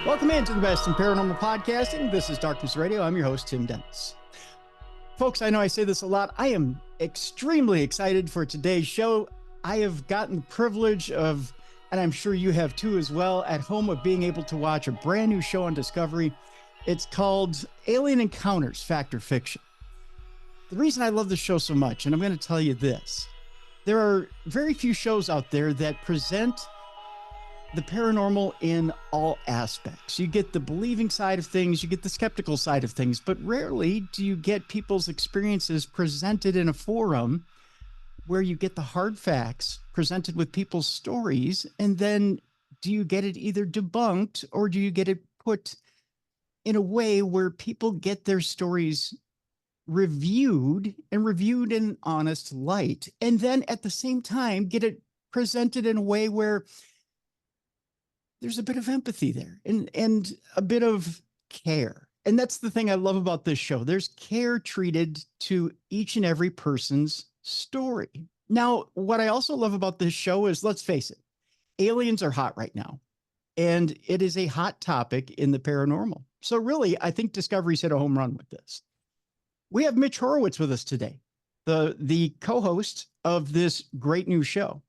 Welcome into the best in paranormal podcasting. This is Darkness Radio. I'm your host, Tim Dennis. Folks, I know I say this a lot. I am extremely excited for today's show. I have gotten the privilege of, and I'm sure you have too as well, at home, of being able to watch a brand new show on Discovery. It's called Alien Encounters Fact or Fiction. The reason I love this show so much, and I'm going to tell you this, there are very few shows out there that present the paranormal in all aspects. You get the believing side of things, you get the skeptical side of things, but rarely do you get people's experiences presented in a forum where you get the hard facts presented with people's stories, and then do you get it either debunked or do you get it put in a way where people get their stories reviewed in an honest light, and then at the same time get it presented in a way where there's a bit of empathy there and a bit of care. And that's the thing I love about this show. There's care treated to each and every person's story. Now, what I also love about this show is, let's face it, aliens are hot right now. And it is a hot topic in the paranormal. So really, I think Discovery's hit a home run with this. We have Mitch Horowitz with us today, the co-host of this great new show.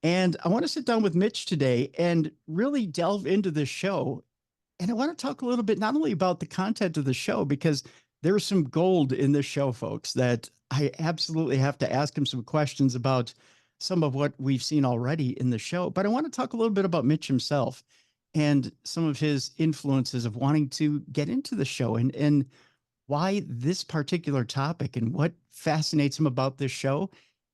And I want to sit down with Mitch today and really delve into this show. And I want to talk a little bit, not only about the content of the show, because there's some gold in this show, folks, that I absolutely have to ask him some questions about some of what we've seen already in the show. But I want to talk a little bit about Mitch himself and some of his influences of wanting to get into the show and why this particular topic and what fascinates him about this show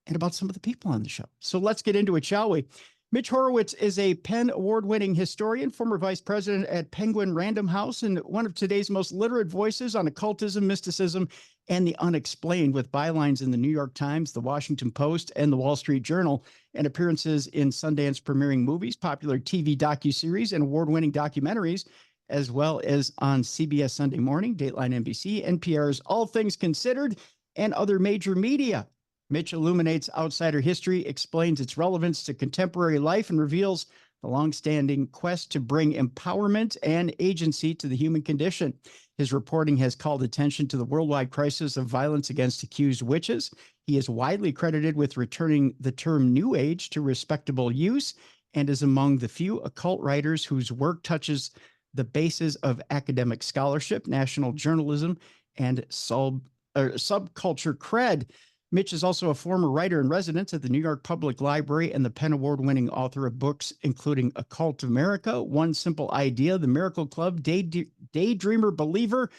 and about some of the people on the show. So let's get into it, shall we? Mitch Horowitz is a Penn Award-winning historian, former vice president at Penguin Random House, and one of today's most literate voices on occultism, mysticism, and the unexplained, with bylines in the New York Times, the Washington Post, and the Wall Street Journal, and appearances in Sundance premiering movies, popular TV docuseries, and award-winning documentaries, as well as on CBS Sunday Morning, Dateline NBC, NPR's All Things Considered, and other major media. Mitch illuminates outsider history, explains its relevance to contemporary life, and reveals the longstanding quest to bring empowerment and agency to the human condition. His reporting has called attention to the worldwide crisis of violence against accused witches. He is widely credited with returning the term New Age to respectable use, and is among the few occult writers whose work touches the basis of academic scholarship, national journalism, and subculture cred. Mitch is also a former writer in residence at the New York Public Library and the Penn Award-winning author of books including Occult America, One Simple Idea, The Miracle Club, Daydreamer Believer,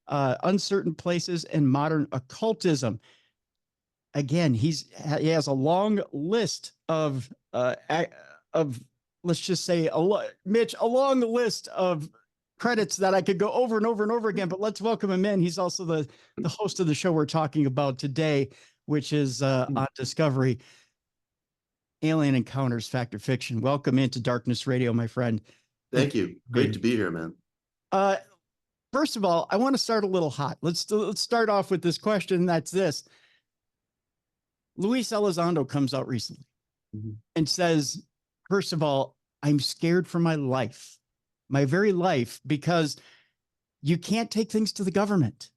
Uncertain Places, and Modern Occultism. Again, he has a long list of let's just say, Mitch, a long list of credits that I could go over and over and over again, but let's welcome him in. He's also the host of the show we're talking about today, which is on Discovery, Alien Encounters Fact or Fiction. Welcome into Darkness Radio, my friend. Thank you. Great to be here, man. First of all, I want to start a little hot. Let's start off with this question. That's this. Luis Elizondo comes out recently and says, first of all, I'm scared for my life, my very life, because you can't take things to the government.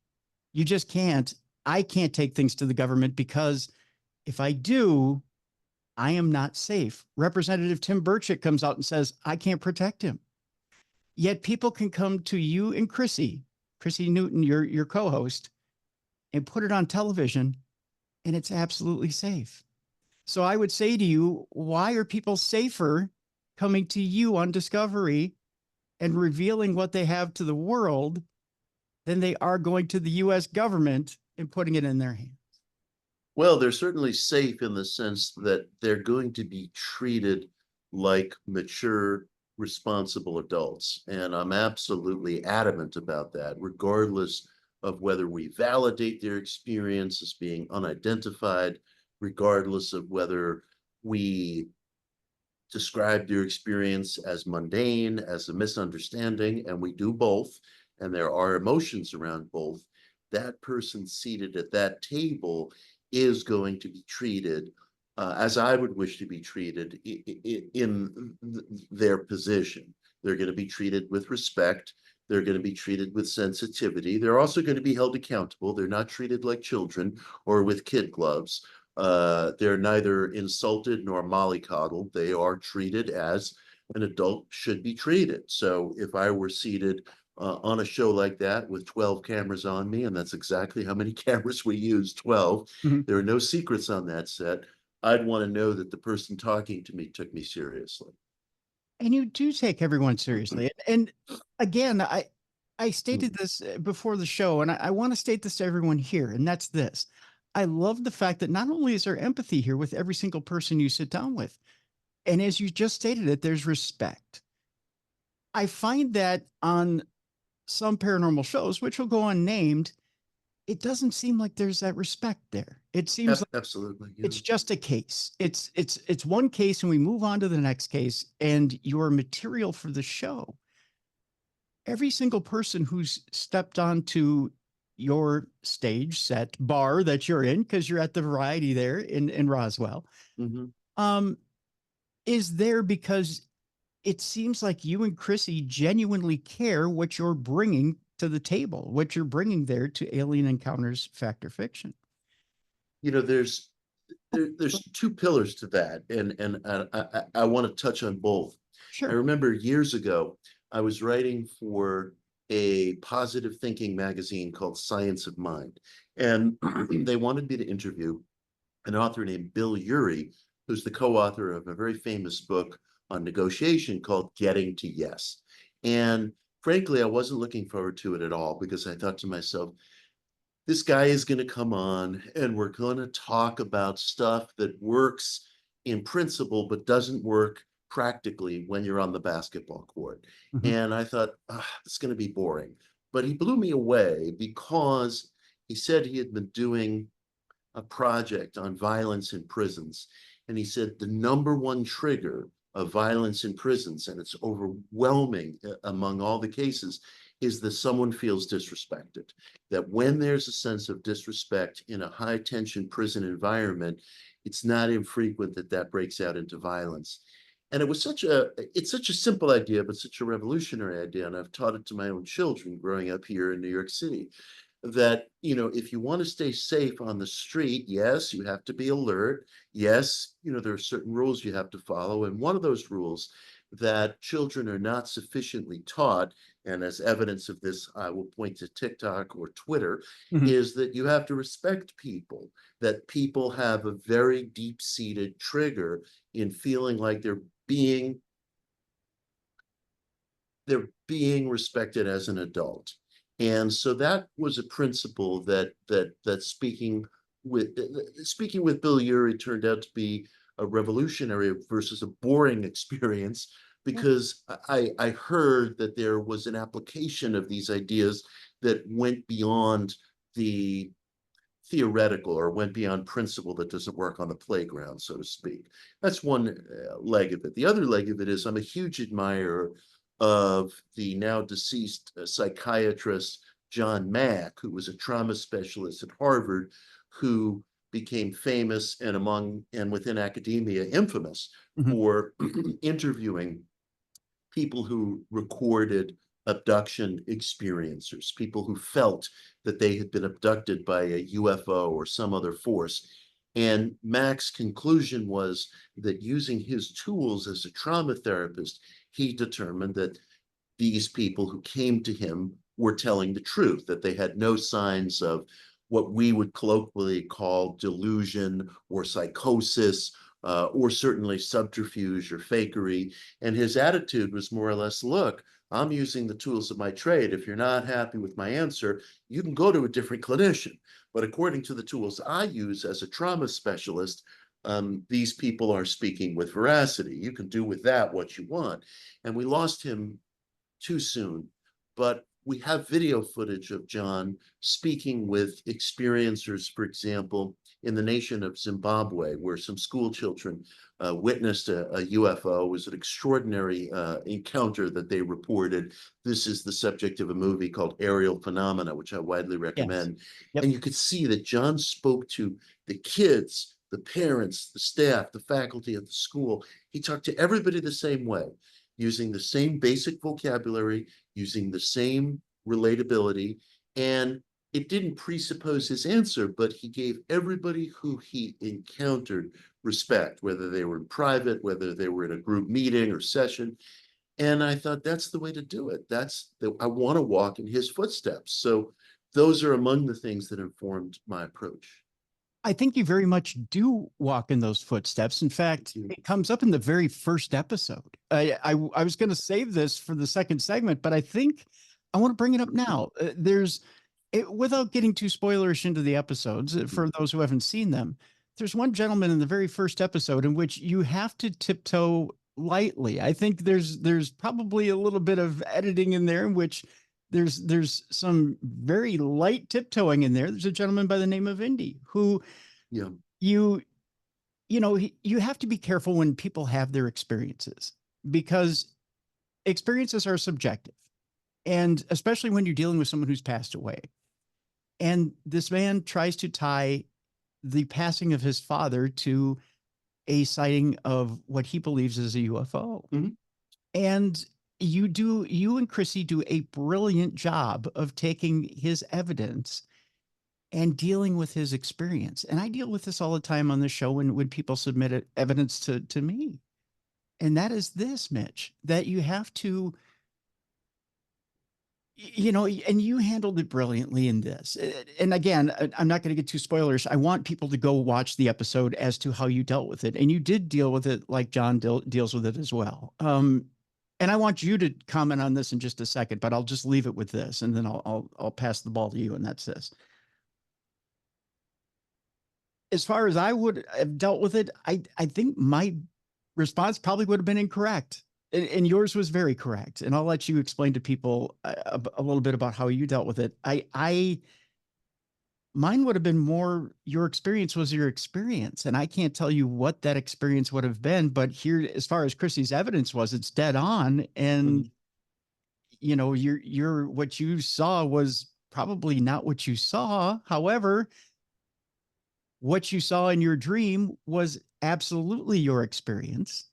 You just can't. I can't take things to the government because if I do, I am not safe. Representative Tim Burchett comes out and says, I can't protect him. Yet people can come to you and Chrissy Newton, your co-host, and put it on television, and it's absolutely safe. So I would say to you, why are people safer coming to you on Discovery and revealing what they have to the world than they are going to the U.S. government and putting it in their hands? Well, they're certainly safe in the sense that they're going to be treated like mature, responsible adults. And I'm absolutely adamant about that, regardless of whether we validate their experience as being unidentified, regardless of whether we describe their experience as mundane, as a misunderstanding, and we do both, and there are emotions around both. That person seated at that table is going to be treated as I would wish to be treated in their position. They're going to be treated with respect. They're going to be treated with sensitivity. They're also going to be held accountable. They're not treated like children or with kid gloves. They're neither insulted nor mollycoddled. They are treated as an adult should be treated. So if I were seated on a show like that with 12 cameras on me, and that's exactly how many cameras we use, 12, Mhm. there are no secrets on that set, I'd want to know that the person talking to me took me seriously. And you do take everyone seriously. And again, I stated Mhm. this before the show, and I want to state this to everyone here, and that's this. I love the fact that not only is there empathy here with every single person you sit down with, and as you just stated it, there's respect. I find that on some paranormal shows, which will go unnamed, it doesn't seem like there's that respect there. It seems like Absolutely. Yeah. it's just a case. It's one case and we move on to the next case, and your material for the show. Every single person who's stepped onto your stage set bar that you're in, because you're at the variety there in Roswell, Mhm. um, is there because it seems like you and Chrissy genuinely care what you're bringing to the table, what you're bringing there to Alien Encounters Factor Fiction. You know, there's two pillars to that, and I want to touch on both. I Sure. remember years ago, I was writing for a positive thinking magazine called Science of Mind, and they wanted me to interview an author named Bill Urey, who's the co-author of a very famous book on negotiation called Getting to Yes. And frankly, I wasn't looking forward to it at all because I thought to myself, this guy is going to come on and we're going to talk about stuff that works in principle but doesn't work practically when you're on the basketball court. Mhm. And I thought, it's going to be boring. But he blew me away because he said he had been doing a project on violence in prisons. And he said the number one trigger of violence in prisons, and it's overwhelming among all the cases, is that someone feels disrespected. That when there's a sense of disrespect in a high tension prison environment, it's not infrequent that that breaks out into violence. And it's such a simple idea, but such a revolutionary idea. And I've taught it to my own children growing up here in New York City that, you know, if you want to stay safe on the street, yes, you have to be alert. Yes, you know, there are certain rules you have to follow. And one of those rules that children are not sufficiently taught, and as evidence of this, I will point to TikTok or Twitter, Mhm. is that you have to respect people, that people have a very deep-seated trigger in feeling like they're being respected as an adult. And so that was a principle that speaking with Bill Urey turned out to be a revolutionary versus a boring experience Yeah. because I heard that there was an application of these ideas that went beyond the theoretical or went beyond principle that doesn't work on the playground, so to speak. That's one leg of it. The other leg of it is I'm a huge admirer of the now deceased psychiatrist John Mack, who was a trauma specialist at Harvard, who became famous and within academia infamous Mhm. for interviewing people who recorded abduction experiencers, people who felt that they had been abducted by a UFO or some other force. And Mac's conclusion was that using his tools as a trauma therapist, he determined that these people who came to him were telling the truth, that they had no signs of what we would colloquially call delusion or psychosis, or certainly subterfuge or fakery. And his attitude was more or less, look, I'm using the tools of my trade. If you're not happy with my answer, you can go to a different clinician. But according to the tools I use as a trauma specialist, these people are speaking with veracity. You can do with that what you want. And we lost him too soon, but we have video footage of John speaking with experiencers, for example, in the nation of Zimbabwe, where some school children witnessed a UFO. It was an extraordinary encounter that they reported. This is the subject of a movie called Aerial Phenomena, which I widely Yes. recommend. Yep. And you could see that John spoke to the kids, the parents, the staff, the faculty at the school. He talked to everybody the same way. using the same basic vocabulary, using the same relatability, and it didn't presuppose his answer, but he gave everybody who he encountered respect, whether they were in private, whether they were in a group meeting or session. And I thought that's the way to do it. I want to walk in his footsteps. So those are among the things that informed my approach. I think you very much do walk in those footsteps. In fact, it comes up in the very first episode. I was going to save this for the second segment, but I think I want to bring it up now. Without getting too spoilerish into the episodes, for those who haven't seen them, there's one gentleman in the very first episode in which you have to tiptoe lightly. I think there's probably a little bit of editing in there in which there's some very light tiptoeing in there. There's a gentleman by the name of Indy who you have to be careful when people have their experiences, because experiences are subjective, and especially when you're dealing with someone who's passed away. And this man tries to tie the passing of his father to a sighting of what he believes is a UFO. Mm-hmm. And you and Chrissy do a brilliant job of taking his evidence and dealing with his experience. And I deal with this all the time on the show when people submit evidence to me. And that is this, Mitch, that you have to, and you handled it brilliantly in this. And again, I'm not going to get too spoilers. I want people to go watch the episode as to how you dealt with it. And you did deal with it like John deals with it as well. And I want you to comment on this in just a second, but I'll just leave it with this, and then I'll pass the ball to you, and that's this. As far as I would have dealt with it, I think my response probably would have been incorrect, and yours was very correct. And I'll let you explain to people a little bit about how you dealt with it. Mine would have been more, your experience was your experience. And I can't tell you what that experience would have been, but here, as far as Chrissy's evidence was, it's dead on. And, what you saw was probably not what you saw. However, what you saw in your dream was absolutely your experience.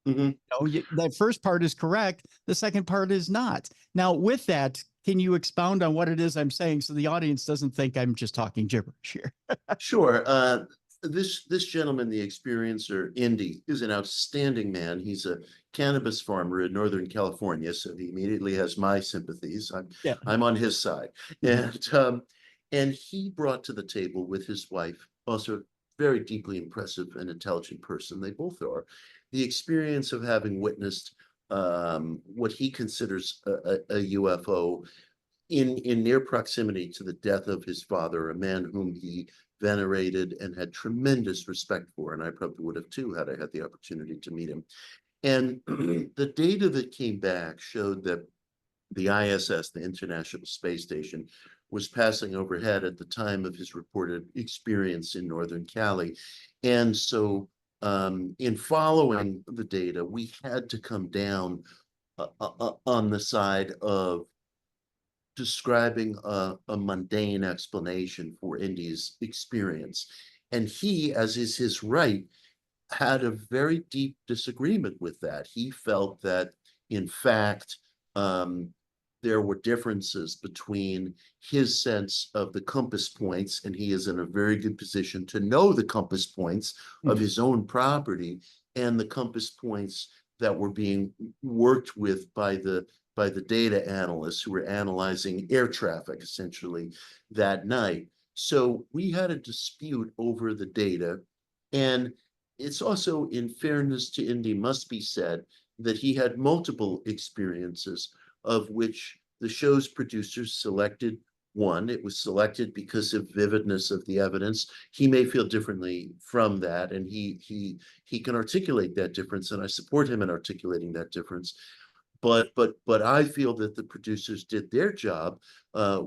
Mm-hmm. That first part is correct. The second part is not. Now, with that, can you expound on what it is I'm saying so the audience doesn't think I'm just talking gibberish here? Sure. This gentleman, the experiencer, Indy, is an outstanding man. He's a cannabis farmer in Northern California, so he immediately has my sympathies. I'm on his side. And he brought to the table with his wife, also a very deeply impressive and intelligent person, they both are, the experience of having witnessed what he considers a UFO in near proximity to the death of his father, a man whom he venerated and had tremendous respect for. And I probably would have too, had I had the opportunity to meet him. And the data that came back showed that the ISS, the International Space Station, was passing overhead at the time of his reported experience in Northern Cali. And so in following the data, we had to come down on the side of describing a mundane explanation for Indy's experience. And he, as is his right, had a very deep disagreement with that. He felt that, in fact, there were differences between his sense of the compass points, and he is in a very good position to know the compass points of his own property, and the compass points that were being worked with by the data analysts who were analyzing air traffic essentially that night. So we had a dispute over the data. And it's also, in fairness to Indy, must be said that he had multiple experiences, of which the show's producers selected one. It was selected because of vividness of the evidence. He may feel differently from that, and he can articulate that difference, and I support him in articulating that difference. But I feel that the producers did their job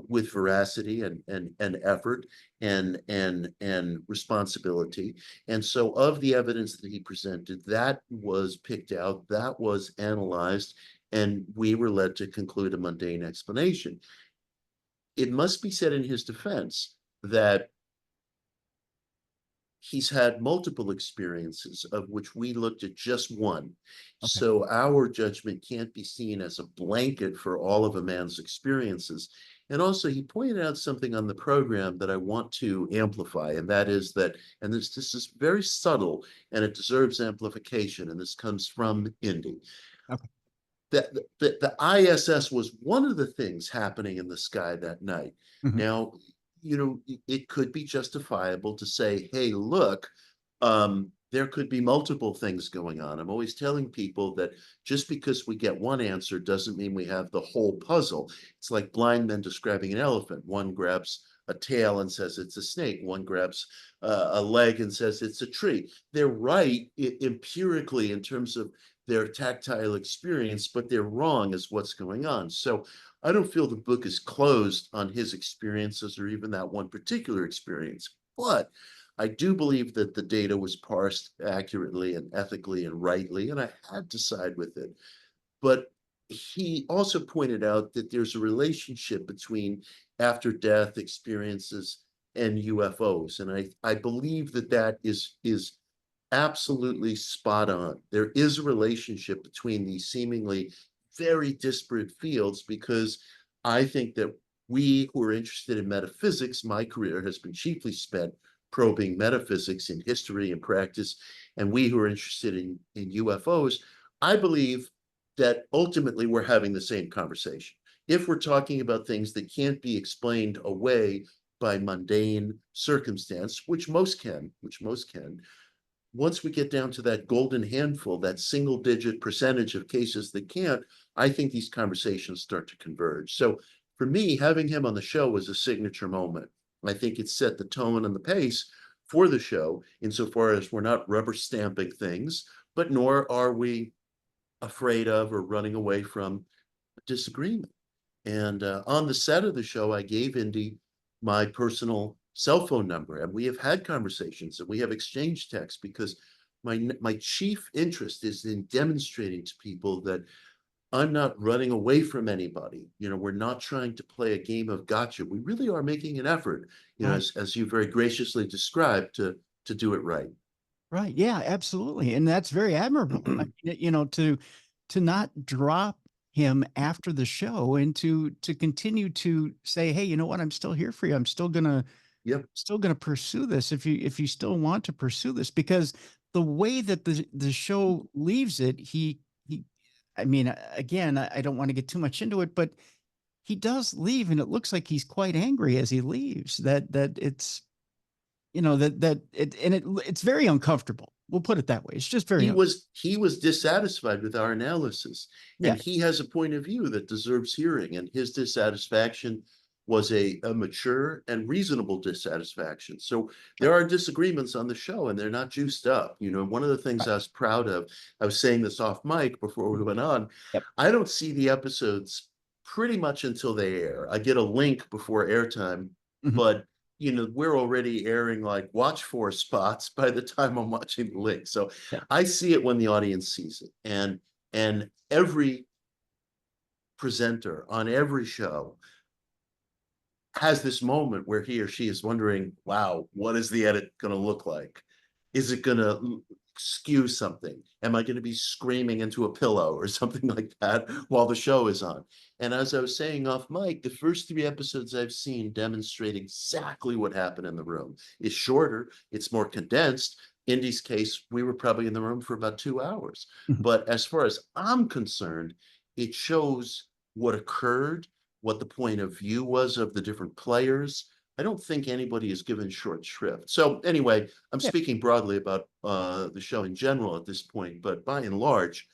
with veracity and effort and responsibility. And so of the evidence that he presented, that was picked out, that was analyzed, and we were led to conclude a mundane explanation. It must be said in his defense that he's had multiple experiences of which we looked at just one. Okay. So our judgment can't be seen as a blanket for all of a man's experiences. And also he pointed out something on the program that I want to amplify, and that is that, and this is very subtle and it deserves amplification, and this comes from Indy. Okay. That the ISS was one of the things happening in the sky that night. Mhm. Now, it could be justifiable to say, hey, look, there could be multiple things going on. I'm always telling people that just because we get one answer doesn't mean we have the whole puzzle. It's like blind men describing an elephant. One grabs a tail and says it's a snake. One grabs a leg and says it's a tree. They're right empirically in terms of their tactile experience, but they're wrong as what's going on. So I don't feel the book is closed on his experiences or even that one particular experience, but I do believe that the data was parsed accurately and ethically and rightly, and I had to side with it. But he also pointed out that there's a relationship between after death experiences and UFOs, and I believe that that is absolutely spot on. There is a relationship between these seemingly very disparate fields, because I think that we who are interested in metaphysics, my career has been chiefly spent probing metaphysics in history and practice, and we who are interested in UFOs, I believe that ultimately we're having the same conversation. If we're talking about things that can't be explained away by mundane circumstance, which most can, once we get down to that golden handful, that single digit percentage of cases that can't, I think these conversations start to converge. So for me, having him on the show was a signature moment. I think it set the tone and the pace for the show, insofar as we're not rubber stamping things, but nor are we afraid of or running away from disagreement. And on the set of the show, I gave Indy my personal cell phone number, and we have had conversations and we have exchanged texts, because my chief interest is in demonstrating to people that I'm not running away from anybody. We're not trying to play a game of gotcha. We really are making an effort, Right. as you very graciously described, to do it right. Right. Yeah, absolutely. And that's very admirable. To not drop him after the show and to continue to say, hey, you know what? I'm still here for you. I'm Yep. still gonna pursue this if you still want to pursue this, because the way that the show leaves it, he I mean, again, I don't want to get too much into it, but he does leave, and it looks like he's quite angry as he leaves. That it's it's very uncomfortable. We'll put it that way. It's just very He was dissatisfied with our analysis, yeah. and he has a point of view that deserves hearing, and his dissatisfaction was a mature and reasonable dissatisfaction. So there are disagreements on the show, and they're not juiced up. One of the things Right. I was proud of, I was saying this off mic before we went on, Yep. I don't see the episodes pretty much until they air. I get a link before airtime, Mhm. but we're already airing like watch for spots by the time I'm watching the link. So Yeah. I see it when the audience sees it. And every presenter on every show has this moment where he or she is wondering, wow, what is the edit going to look like? Is it going to skew something? Am I going to be screaming into a pillow or something like that while the show is on? And as I was saying off mic, the first 3 episodes I've seen demonstrate exactly what happened in the room. It's shorter, it's more condensed. Indy's case, we were probably in the room for about 2 hours. Mhm. But as far as I'm concerned, it shows what occurred, what the point of view was of the different players. I don't think anybody is given short shrift. So anyway, I'm Yeah. speaking broadly about the show in general at this point, but by and large,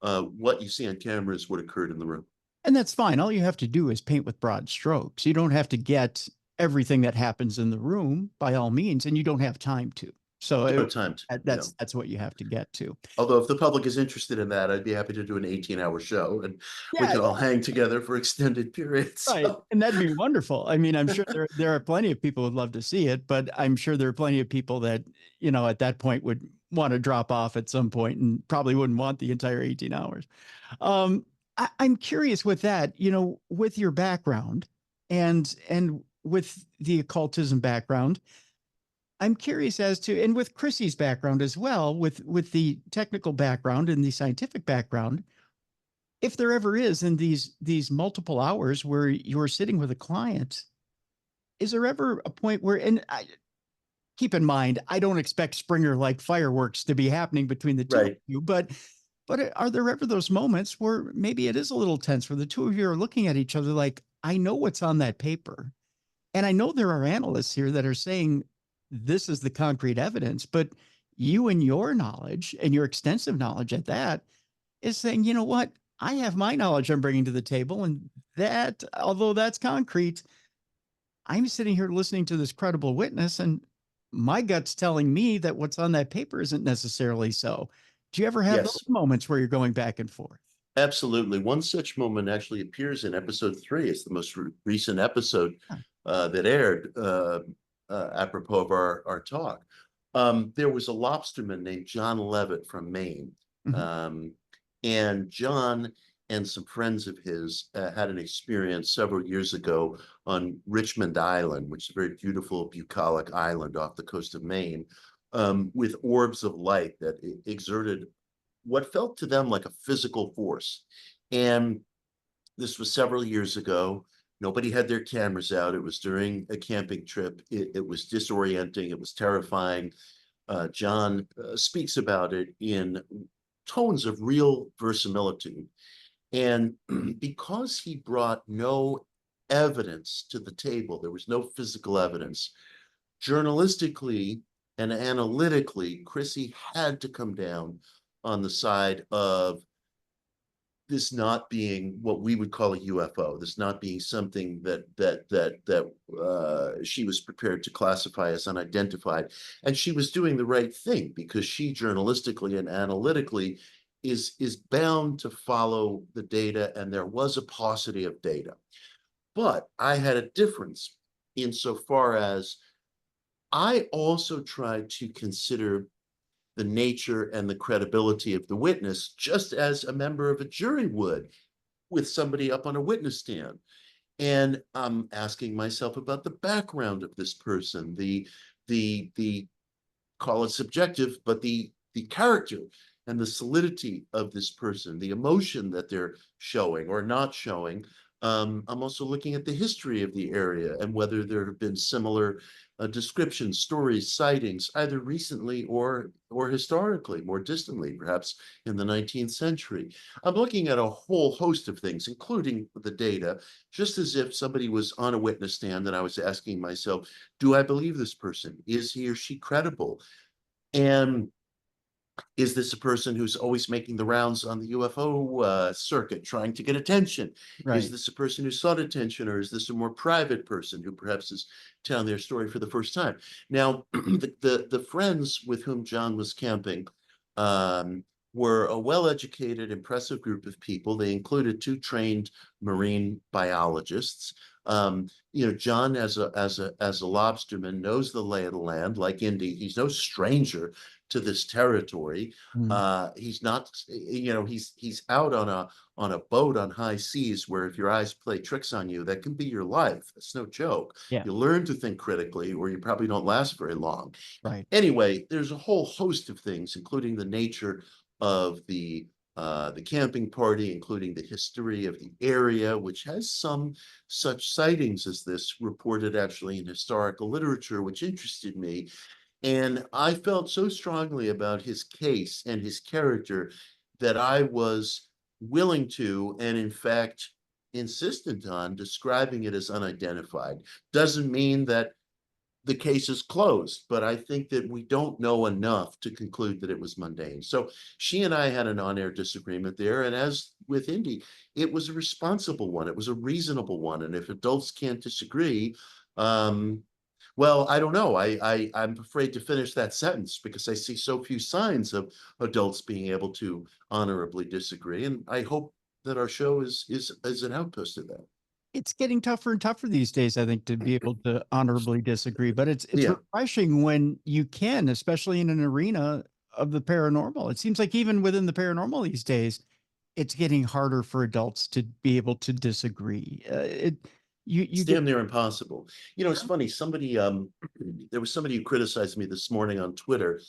what you see on camera is what occurred in the room. And that's fine. All you have to do is paint with broad strokes. You don't have to get everything that happens in the room by all means, and you don't have time to. So No time to, that's what you have to get to. Although if the public is interested in that, I'd be happy to do an 18-hour show and we Yeah, can all hang together for extended periods. right. And that'd be wonderful. I mean, I'm sure there are plenty of people who'd love to see it, but I'm sure there are plenty of people that, at that point would want to drop off at some point and probably wouldn't want the entire 18 hours. I'm curious with that, with your background and with the occultism background, I'm curious as to, and with Chrissy's background as well, with the technical background and the scientific background, if there ever is in these multiple hours where you're sitting with a client, is there ever a point where, and keep in mind, I don't expect Springer like fireworks to be happening between the two of Right. you, but are there ever those moments where maybe it is a little tense, where the two of you are looking at each other like, I know what's on that paper, and I know there are analysts here that are saying this is the concrete evidence, but you and your knowledge and your extensive knowledge at that is saying, you know what? I have my knowledge I'm bringing to the table, and that, although that's concrete, I'm sitting here listening to this credible witness, and my gut's telling me that what's on that paper isn't necessarily so. Do you ever have those Yes, moments where you're going back and forth? absolutely. One such moment actually appears in episode 3. It's the most recent episode Huh. that aired apropos of our talk. There was a lobsterman named John Levitt from Maine. Mhm. Um, and John and some friends of his had an experience several years ago on Richmond Island, which is a very beautiful bucolic island off the coast of Maine, with orbs of light that exerted what felt to them like a physical force. And this was several years ago. Nobody had their cameras out. It was during a camping trip. It was disorienting. It was terrifying. John speaks about it in tones of real verisimilitude. And because he brought no evidence to the table, there was no physical evidence, journalistically and analytically, Chrissy had to come down on the side of this not being what we would call a UFO, this not being something that she was prepared to classify as unidentified. And she was doing the right thing because she journalistically and analytically is bound to follow the data, and there was a paucity of data. But I had a difference insofar as I also tried to consider the nature and the credibility of the witness, just as a member of a jury would with somebody up on a witness stand. And I'm asking myself about the background of this person, the call it subjective, but the character and the solidity of this person, the emotion that they're showing or not showing. I'm also looking at the history of the area and whether there have been similar descriptions, stories, sightings, either recently or historically, more distantly, perhaps in the 19th century. I'm looking at a whole host of things, including the data, just as if somebody was on a witness stand and I was asking myself, do I believe this person? Is he or she credible? And is this a person who's always making the rounds on the UFO circuit, trying to get attention? Is Right. this a person who sought attention, or is this a more private person who perhaps is telling their story for the first time? Now, the friends with whom John was camping were a well-educated, impressive group of people. They included 2 trained marine biologists. John, as a lobsterman, knows the lay of the land. Like Indy, he's no stranger to this territory. Mm. He's not, he's out on a boat on high seas where if your eyes play tricks on you, that can be your life. It's no joke. Yeah. You learn to think critically, or you probably don't last very long. Right. Anyway, there's a whole host of things, including the nature of the camping party, including the history of the area, which has some such sightings as this reported actually in historical literature, which interested me. And I felt so strongly about his case and his character that I was willing to, and in fact, insistent on describing it as unidentified. Doesn't mean that the case is closed, but I think that we don't know enough to conclude that it was mundane. So she and I had an on-air disagreement there, and as with Indy, it was a responsible one. It was a reasonable one, and if adults can't disagree, well, I don't know. I'm afraid to finish that sentence because I see so few signs of adults being able to honorably disagree, and I hope that our show is an outpost of that. It's getting tougher and tougher these days, I think, to be able to honorably disagree, but it's Yeah. refreshing when you can, especially in an arena of the paranormal. It seems like even within the paranormal these days, it's getting harder for adults to be able to disagree. It's damn near impossible. You know, it's funny. Somebody, there was somebody who criticized me this morning on Twitter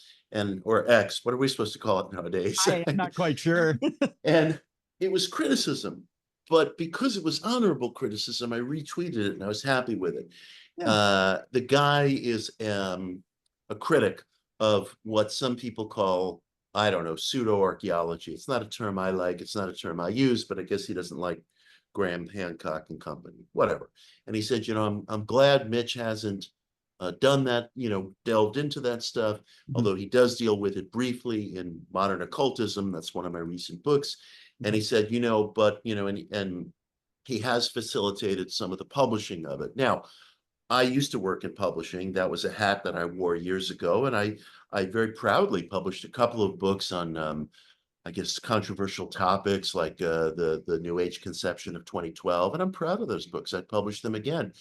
or X. What are we supposed to call it nowadays? I'm not quite sure. And it was criticism, but because it was honorable criticism, I retweeted it and I was happy with it. Yeah. The guy is a critic of what some people call, I don't know, pseudo-archaeology. It's not a term I like. It's not a term I use, but I guess he doesn't like Graham Hancock and company, whatever. And he said, you know, I'm glad Mitch hasn't done that, you know, delved into that stuff, although he does deal with it briefly in Modern Occultism. That's one of my recent books. And he said, you know, but, you know, and he has facilitated some of the publishing of it. Now, I used to work in publishing. That was a hat that I wore years ago. And I very proudly published a couple of books on, I guess, controversial topics like the New Age conception of 2012. And I'm proud of those books. I published them again.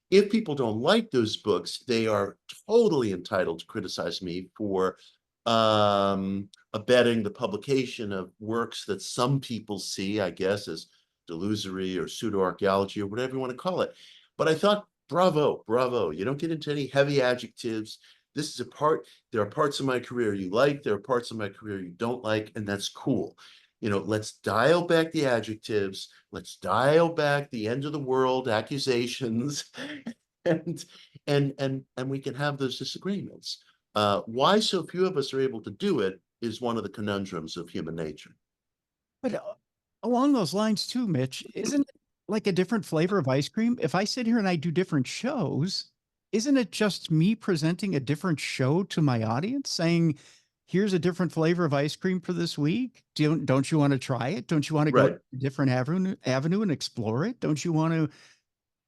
If people don't like those books, they are totally entitled to criticize me for abetting the publication of works that some people see, I guess, as delusory or pseudo-archaeology or whatever you want to call it. But I thought, bravo, bravo. You don't get into any heavy adjectives. This is there are parts of my career you like, there are parts of my career you don't like, and that's cool. You know, let's dial back the adjectives, let's dial back the end of the world accusations, and we can have those disagreements. Why so few of us are able to do it is one of the conundrums of human nature. But along those lines too, Mitch, isn't it like a different flavor of ice cream? If I sit here and I do different shows, isn't it just me presenting a different show to my audience saying, here's a different flavor of ice cream for this week. Don't you want to try it? Don't you want to go to a different avenue and explore it? Don't you want to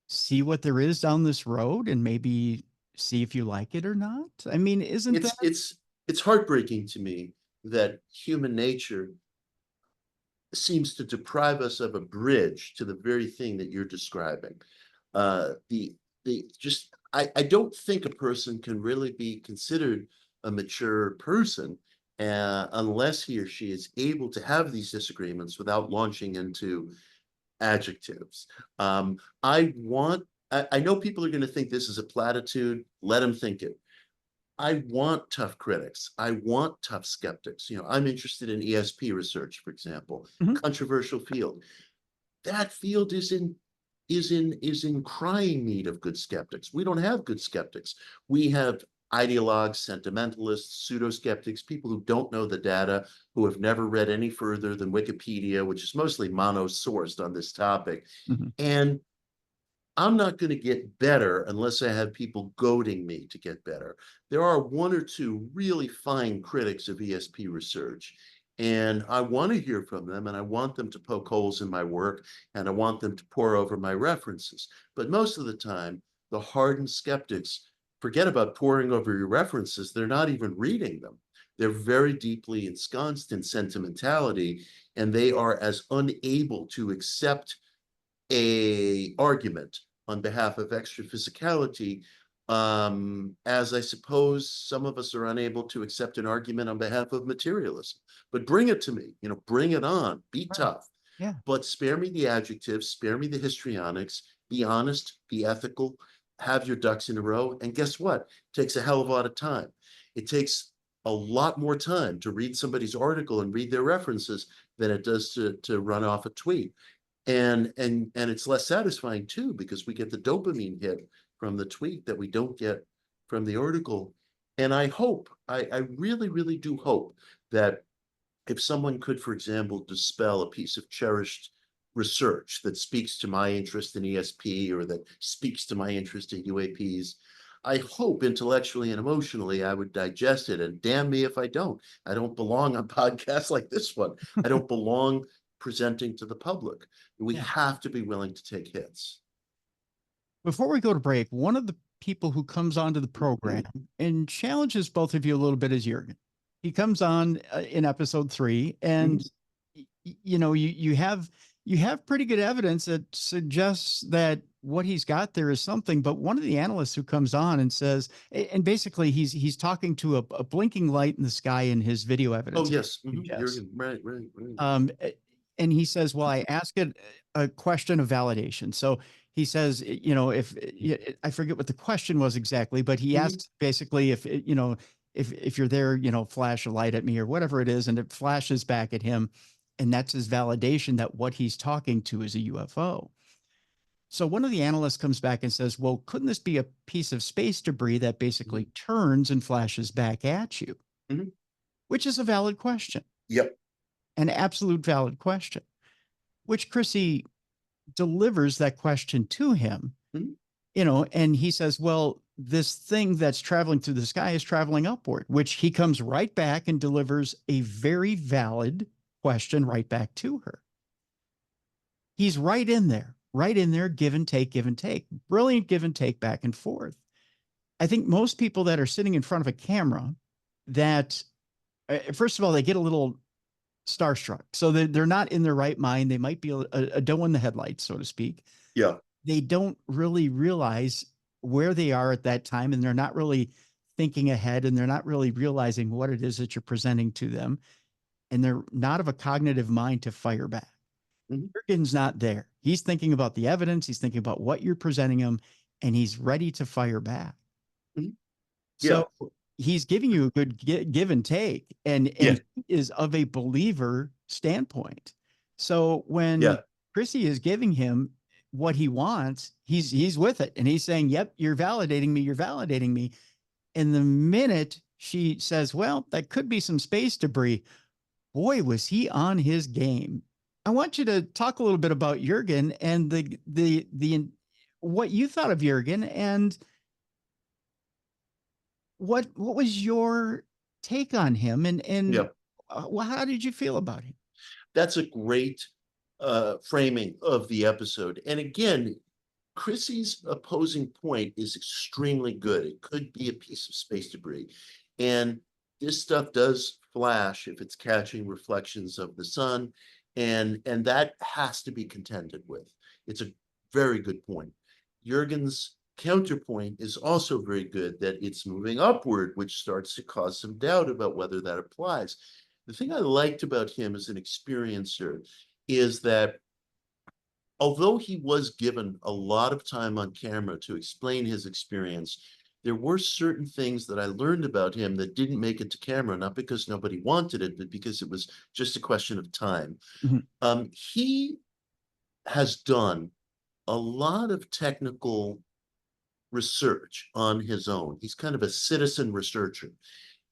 see what there is down this road and maybe see if you like it or not? I mean, it's heartbreaking to me that human nature seems to deprive us of a bridge to the very thing that you're describing. I don't think a person can really be considered a mature person unless he or she is able to have these disagreements without launching into adjectives. I know people are going to think this is a platitude. Let them think it. I want tough critics. I want tough skeptics. You know, I'm interested in ESP research, for example, controversial field. That field is in crying need of good skeptics. We don't have good skeptics. We have ideologues, sentimentalists, pseudo-skeptics, people who don't know the data, who have never read any further than Wikipedia, which is mostly mono-sourced on this topic. And I'm not going to get better unless I have people goading me to get better. There are one or two really fine critics of ESP research, and I want to hear from them, and I want them to poke holes in my work, and I want them to pore over my references. But most of the time, the hardened skeptics forget about poring over your references. They're not even reading them. They're very deeply ensconced in sentimentality, and they are as unable to accept an argument on behalf of extra physicality as I suppose some of us are unable to accept an argument on behalf of materialism. But bring it to me, you know, bring it on, be tough. Yeah. But spare me the adjectives, spare me the histrionics, be honest, be ethical, have your ducks in a row. And guess what? It takes a hell of a lot of time. It takes a lot more time to read somebody's article and read their references than it does to run off a tweet. And it's less satisfying too, because we get the dopamine hit from the tweet that we don't get from the article. And I hope, I really, really do hope that if someone could, for example, dispel a piece of cherished research that speaks to my interest in ESP or that speaks to my interest in UAPs, I hope intellectually and emotionally I would digest it. And damn me if I don't. I don't belong on podcasts like this one. I don't belong presenting to the public. We have to be willing to take hits. Before we go to break, one of the people who comes onto the program and challenges both of you a little bit is Jürgen. He comes on in episode 3, and you know, you have pretty good evidence that suggests that what he's got there is something. But one of the analysts who comes on and says, and basically he's talking to a blinking light in the sky in his video evidence. Oh yes, Jürgen. Right. and he says, well, I ask it a question of validation. So he says, if I forget what the question was exactly, but he asks basically if, if you're there, flash a light at me or whatever it is, and it flashes back at him. And that's his validation that what he's talking to is a UFO. So one of the analysts comes back and says, well, couldn't this be a piece of space debris that basically turns and flashes back at you? Which is a valid question. Yep. An absolute valid question, which Chrissy delivers that question to him, and he says, well, this thing that's traveling through the sky is traveling upward, which he comes right back and delivers a very valid question right back to her. He's right in there, give and take, brilliant give and take back and forth. I think most people that are sitting in front of a camera that, first of all, they get a little starstruck. So they're not in their right mind. They might be a doe in the headlights, so to speak. Yeah. They don't really realize where they are at that time, and they're not really thinking ahead, and they're not really realizing what it is that you're presenting to them. And they're not of a cognitive mind to fire back. Jurgen's not there. He's thinking about the evidence. He's thinking about what you're presenting him, and he's ready to fire back. So he's giving you a good give and take, and he is of a believer standpoint. So when Chrissy is giving him what he wants, he's with it, and he's saying, yep, you're validating me. And the minute she says, well, that could be some space debris, boy, was he on his game. I want you to talk a little bit about Jurgen and the what you thought of Jurgen, and what was your take on him, and how did you feel about him? That's a great framing of the episode. And again, Chrissy's opposing point is extremely good. It could be a piece of space debris. And this stuff does flash if it's catching reflections of the sun. And that has to be contended with. It's a very good point. Jurgen's counterpoint is also very good, that it's moving upward, which starts to cause some doubt about whether that applies. The thing I liked about him as an experiencer is that although he was given a lot of time on camera to explain his experience, there were certain things that I learned about him that didn't make it to camera, not because nobody wanted it, but because it was just a question of time. He has done a lot of technical research on his own. He's kind of a citizen researcher.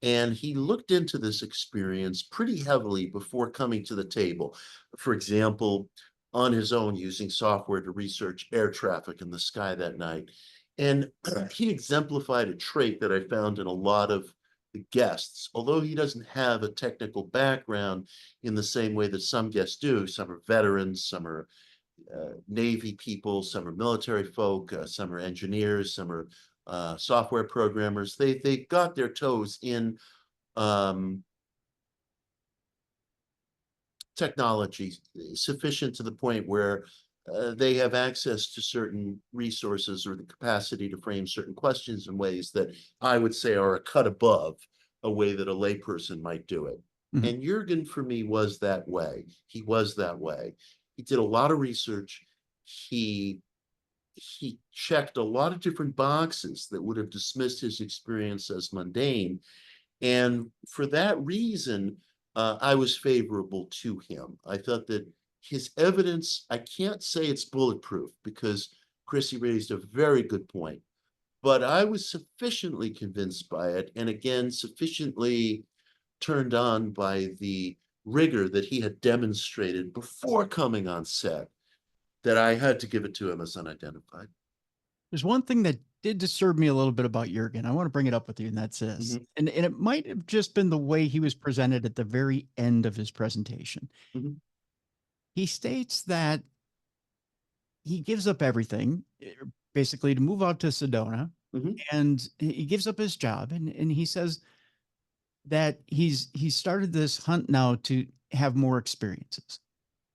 And he looked into this experience pretty heavily before coming to the table. For example, on his own, using software to research air traffic in the sky that night. And he exemplified a trait that I found in a lot of the guests. Although he doesn't have a technical background in the same way that some guests do, some are veterans, some are Navy people, some are military folk, some are engineers, some are software programmers. They got their toes in technology sufficient to the point where they have access to certain resources or the capacity to frame certain questions in ways that I would say are a cut above a way that a layperson might do it. And Jurgen, for me, was that way. He was that way. He did a lot of research. He checked a lot of different boxes that would have dismissed his experience as mundane. And for that reason, I was favorable to him. I thought that his evidence, I can't say it's bulletproof because Chrissy raised a very good point, but I was sufficiently convinced by it, and again, sufficiently turned on by the rigor that he had demonstrated before coming on set, that I had to give it to him as unidentified. There's one thing that did disturb me a little bit about Jurgen. I want to bring it up with you, and that's this. And it might have just been the way he was presented at the very end of his presentation. He states that he gives up everything, basically, to move out to Sedona, and he gives up his job, and he says that he's started this hunt now to have more experiences,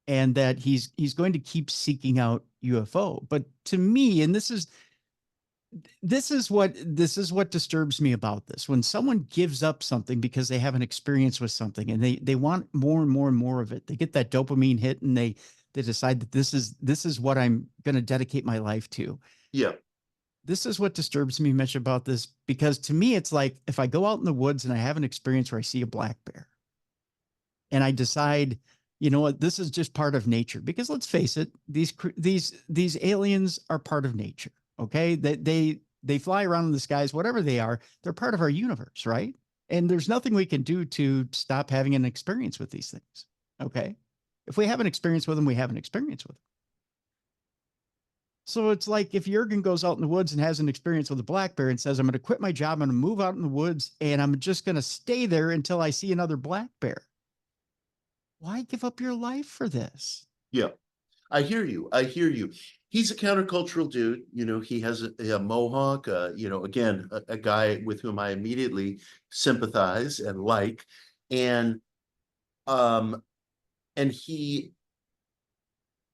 and that he's going to keep seeking out UFO. But to me, and this is this is what disturbs me about this. When someone gives up something because they have an experience with something and they want more and more and more of it, they get that dopamine hit and they decide that this is what I'm going to dedicate my life to. Yeah. This is what disturbs me, Mitch, about this, because to me, it's like if I go out in the woods and I have an experience where I see a black bear and I decide, you know what, this is just part of nature, because let's face it, these aliens are part of nature. Okay. They fly around in the skies, whatever they are, they're part of our universe. Right. And there's nothing we can do to stop having an experience with these things. Okay. If we have an experience with them, we have an experience with them. So it's like if Jurgen goes out in the woods and has an experience with a black bear and says, I'm going to quit my job, I'm going to move out in the woods, and I'm just going to stay there until I see another black bear. Why give up your life for this? Yeah, I hear you. He's a countercultural dude. You know, he has a mohawk, you know, again, a guy with whom I immediately sympathize and like. And he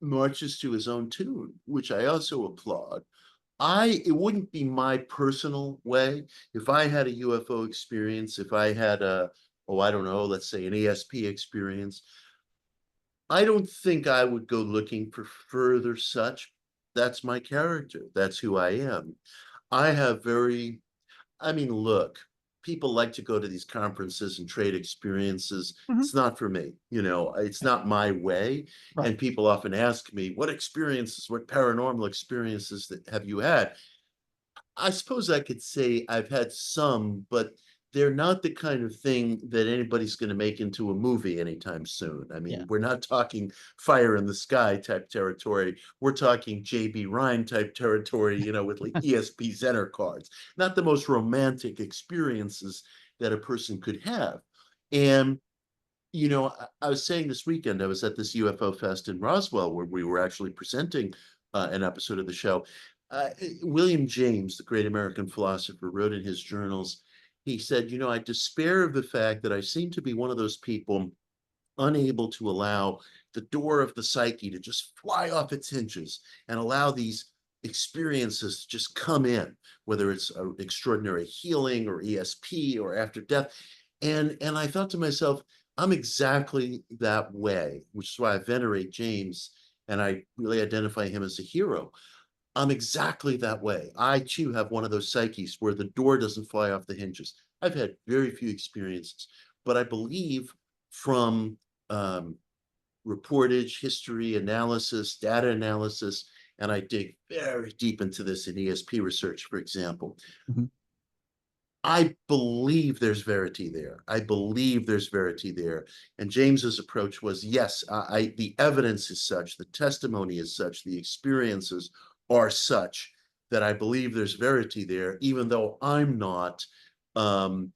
marches to his own tune, which I also applaud. It wouldn't be my personal way. If I had a UFO experience, if I had I don't know, let's say an ESP experience, I don't think I would go looking for further such. That's my character. That's who I am. Look, people like to go to these conferences and trade experiences. Mm-hmm. It's not for me. You know, it's not my way. Right. And people often ask me, what paranormal experiences have you had? I suppose I could say I've had some, but they're not the kind of thing that anybody's going to make into a movie anytime soon. I mean, We're not talking fire in the sky type territory. We're talking J.B. Ryan type territory, you know, with like ESP Center cards. Not the most romantic experiences that a person could have. And, you know, I was saying this weekend, I was at this UFO Fest in Roswell where we were actually presenting an episode of the show. William James, the great American philosopher, wrote in his journals, he said, you know, I despair of the fact that I seem to be one of those people unable to allow the door of the psyche to just fly off its hinges and allow these experiences to just come in, whether it's extraordinary healing or ESP or after death. And I thought to myself, I'm exactly that way, which is why I venerate James and I really identify him as a hero. I'm exactly that way. I too have one of those psyches where the door doesn't fly off the hinges. I've had very few experiences, but I believe from reportage, history analysis, data analysis, and I dig very deep into this in ESP research, for example. Mm-hmm. I believe there's verity there. And James's approach was, yes, the evidence is such, the testimony is such, the experiences are such that I believe there's verity there, even though I'm not on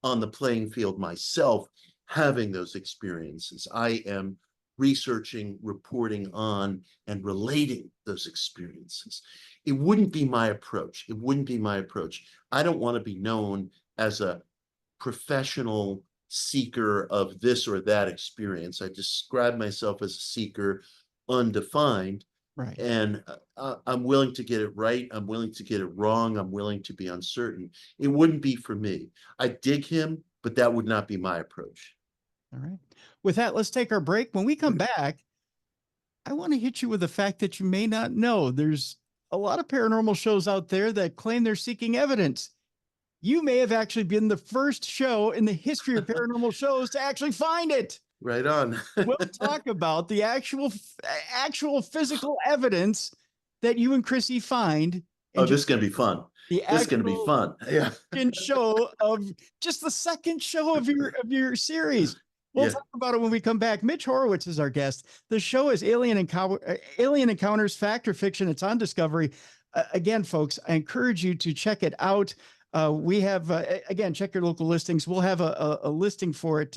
the playing field myself having those experiences. I am researching, reporting on, and relating those experiences. It wouldn't be my approach. I don't want to be known as a professional seeker of this or that experience. I describe myself as a seeker, undefined. Right. And I'm willing to get it right. I'm willing to get it wrong. I'm willing to be uncertain. It wouldn't be for me. I dig him, but that would not be my approach. All right. With that, let's take our break. When we come back, I want to hit you with the fact that you may not know. There's a lot of paranormal shows out there that claim they're seeking evidence. You may have actually been the first show in the history of paranormal shows to actually find it. Right on. We'll talk about the actual physical evidence that you and Chrissy find. Oh, this is going to be fun. This is going to be fun. Yeah. Show of just the second show of your series. We'll talk about it when we come back. Mitch Horowitz is our guest. The show is Alien Encounters Fact or Fiction. It's on Discovery. Again, folks, I encourage you to check it out. We have, again, check your local listings. We'll have a listing for it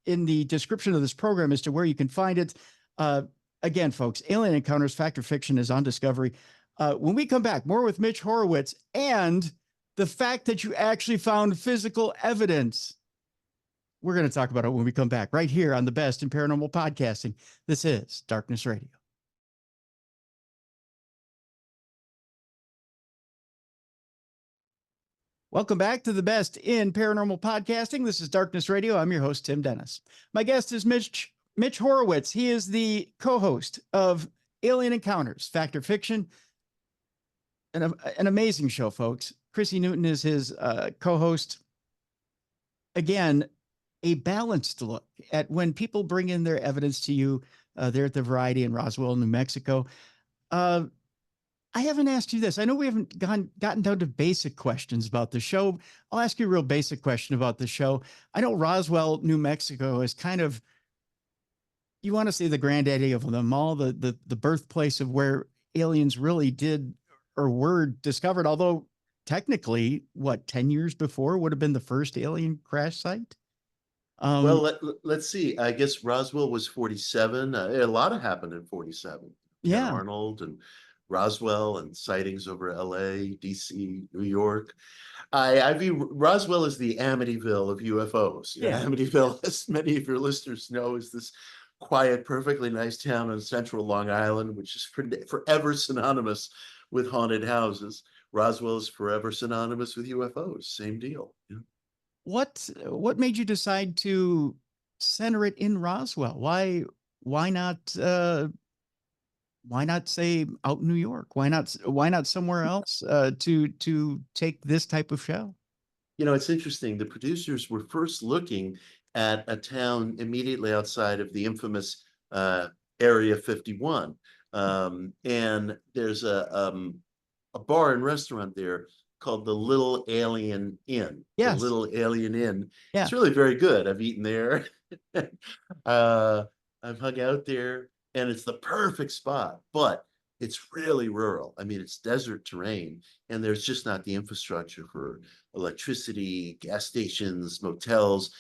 in the description of this program as to where you can find it. Again, folks, Alien Encounters Fact or Fiction is on Discovery. When we come back, more with Mitch Horowitz and the fact that you actually found physical evidence. We're going to talk about it when we come back right here on the best in paranormal podcasting. This is Darkness Radio. Welcome back to the best in paranormal podcasting. This is Darkness Radio. I'm your host, Tim Dennis. My guest is Mitch Horowitz. He is the co-host of Alien Encounters, Fact or Fiction, an amazing show, folks. Chrissy Newton is his co-host. Again, a balanced look at when people bring in their evidence to you. There at the Variety in Roswell, New Mexico. I haven't asked you this. I know we haven't gotten down to basic questions about the show. I'll ask you a real basic question about the show. I know Roswell, New Mexico is kind of, you want to say the granddaddy of them all, the birthplace of where aliens really did or were discovered. Although technically, 10 years before would have been the first alien crash site? Well, let's see. I guess Roswell was 47. A lot of happened in 47. Yeah. Arnold and Roswell and sightings over LA, DC, New York. I view Roswell as the Amityville of UFOs. Yeah. Amityville, as many of your listeners know, is this quiet, perfectly nice town on central Long Island, which is forever synonymous with haunted houses. Roswell is forever synonymous with UFOs. Same deal. Yeah. What made you decide to center it in Roswell? Why not say out in New York? Why not somewhere else to take this type of show? It's interesting. The producers were first looking at a town immediately outside of the infamous Area 51. And there's a bar and restaurant there called the Little Alien Inn. Yes. The Little Alien Inn. Yeah. It's really very good. I've eaten there. I've hung out there. And it's the perfect spot, but it's really rural. I mean, it's desert terrain, and there's just not the infrastructure for electricity, gas stations, motels,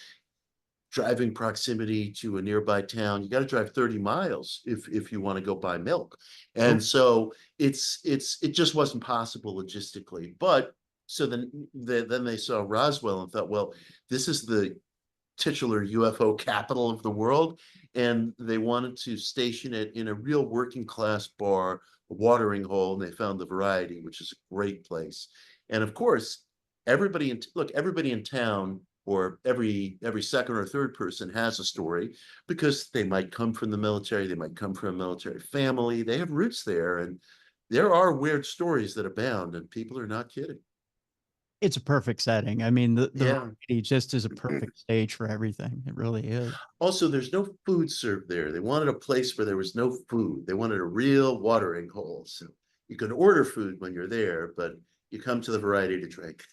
driving proximity to a nearby town. You got to drive 30 miles if you want to go buy milk. And so it just wasn't possible logistically. But so then they saw Roswell and thought, well, this is the titular UFO capital of the world, and they wanted to station it in a real working class bar, a watering hole, and they found the Variety, which is a great place. And of course, everybody in town, or every second or third person has a story, because they might come from the military, they might come from a military family, they have roots there, and there are weird stories that abound, and people are not kidding. It's a perfect setting. I mean, the Variety just is a perfect stage for everything. It really is. Also, there's no food served there. They wanted a place where there was no food. They wanted a real watering hole. So you can order food when you're there, but you come to the Variety to drink.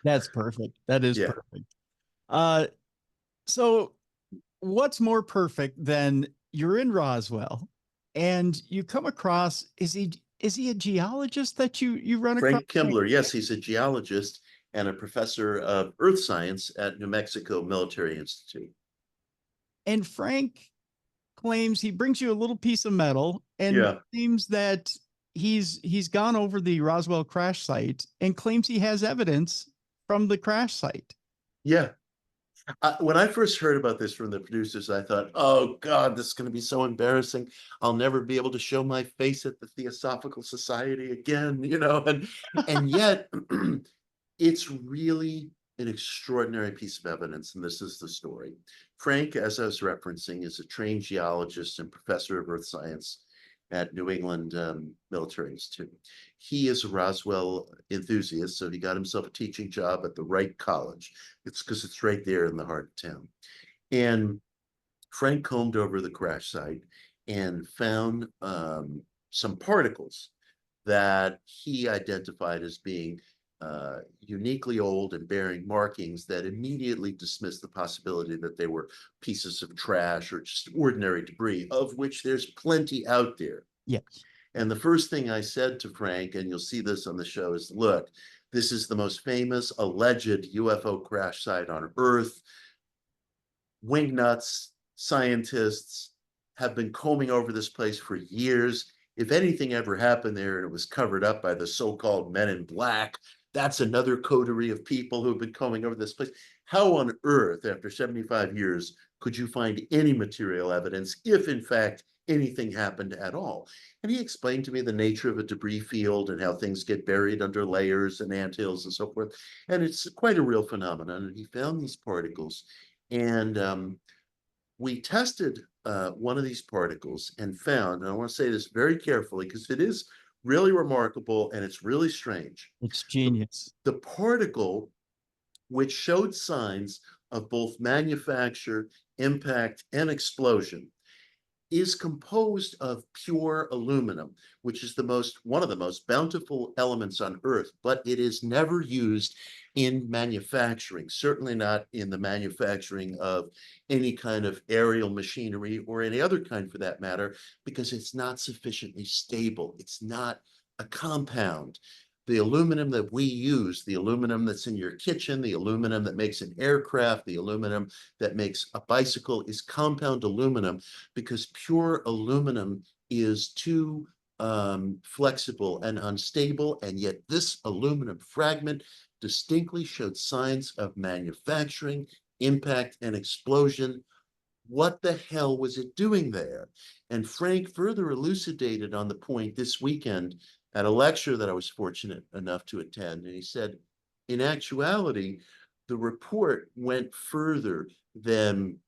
That's perfect. That is perfect. So what's more perfect than you're in Roswell and you come across, is he a geologist that you run across? Frank Kimbler, yes, he's a geologist and a professor of earth science at New Mexico Military Institute. And Frank claims he brings you a little piece of metal and claims that he's gone over the Roswell crash site and claims he has evidence from the crash site. Yeah. When I first heard about this from the producers, I thought, oh God, this is going to be so embarrassing. I'll never be able to show my face at the Theosophical Society again, and yet it's really an extraordinary piece of evidence. And this is the story. Frank, as I was referencing, is a trained geologist and professor of earth science at New England Military Institute. He is a Roswell enthusiast, so he got himself a teaching job at the Wright College. It's because it's right there in the heart of town. And Frank combed over the crash site and found some particles that he identified as being uniquely old and bearing markings that immediately dismissed the possibility that they were pieces of trash or just ordinary debris, of which there's plenty out there. Yes. And the first thing I said to Frank, and you'll see this on the show, is, look, this is the most famous alleged UFO crash site on Earth. Wingnuts, scientists have been combing over this place for years. If anything ever happened there and it was covered up by the so-called men in black, that's another coterie of people who have been combing over this place. How on earth, after 75 years, could you find any material evidence if, in fact, anything happened at all. And he explained to me the nature of a debris field and how things get buried under layers and anthills and so forth. And it's quite a real phenomenon. And he found these particles. And we tested one of these particles and found, and I want to say this very carefully because it is really remarkable and it's really strange. It's genius. The particle which showed signs of both manufacture, impact, and explosion is composed of pure aluminum, which is one of the most bountiful elements on Earth, but it is never used in manufacturing, certainly not in the manufacturing of any kind of aerial machinery or any other kind for that matter, because it's not sufficiently stable. It's not a compound. The aluminum that we use, the aluminum that's in your kitchen, the aluminum that makes an aircraft, the aluminum that makes a bicycle is compound aluminum because pure aluminum is too flexible and unstable. And yet this aluminum fragment distinctly showed signs of manufacturing, impact, and explosion. What the hell was it doing there? And Frank further elucidated on the point this weekend at a lecture that I was fortunate enough to attend. And he said, in actuality, the report went further than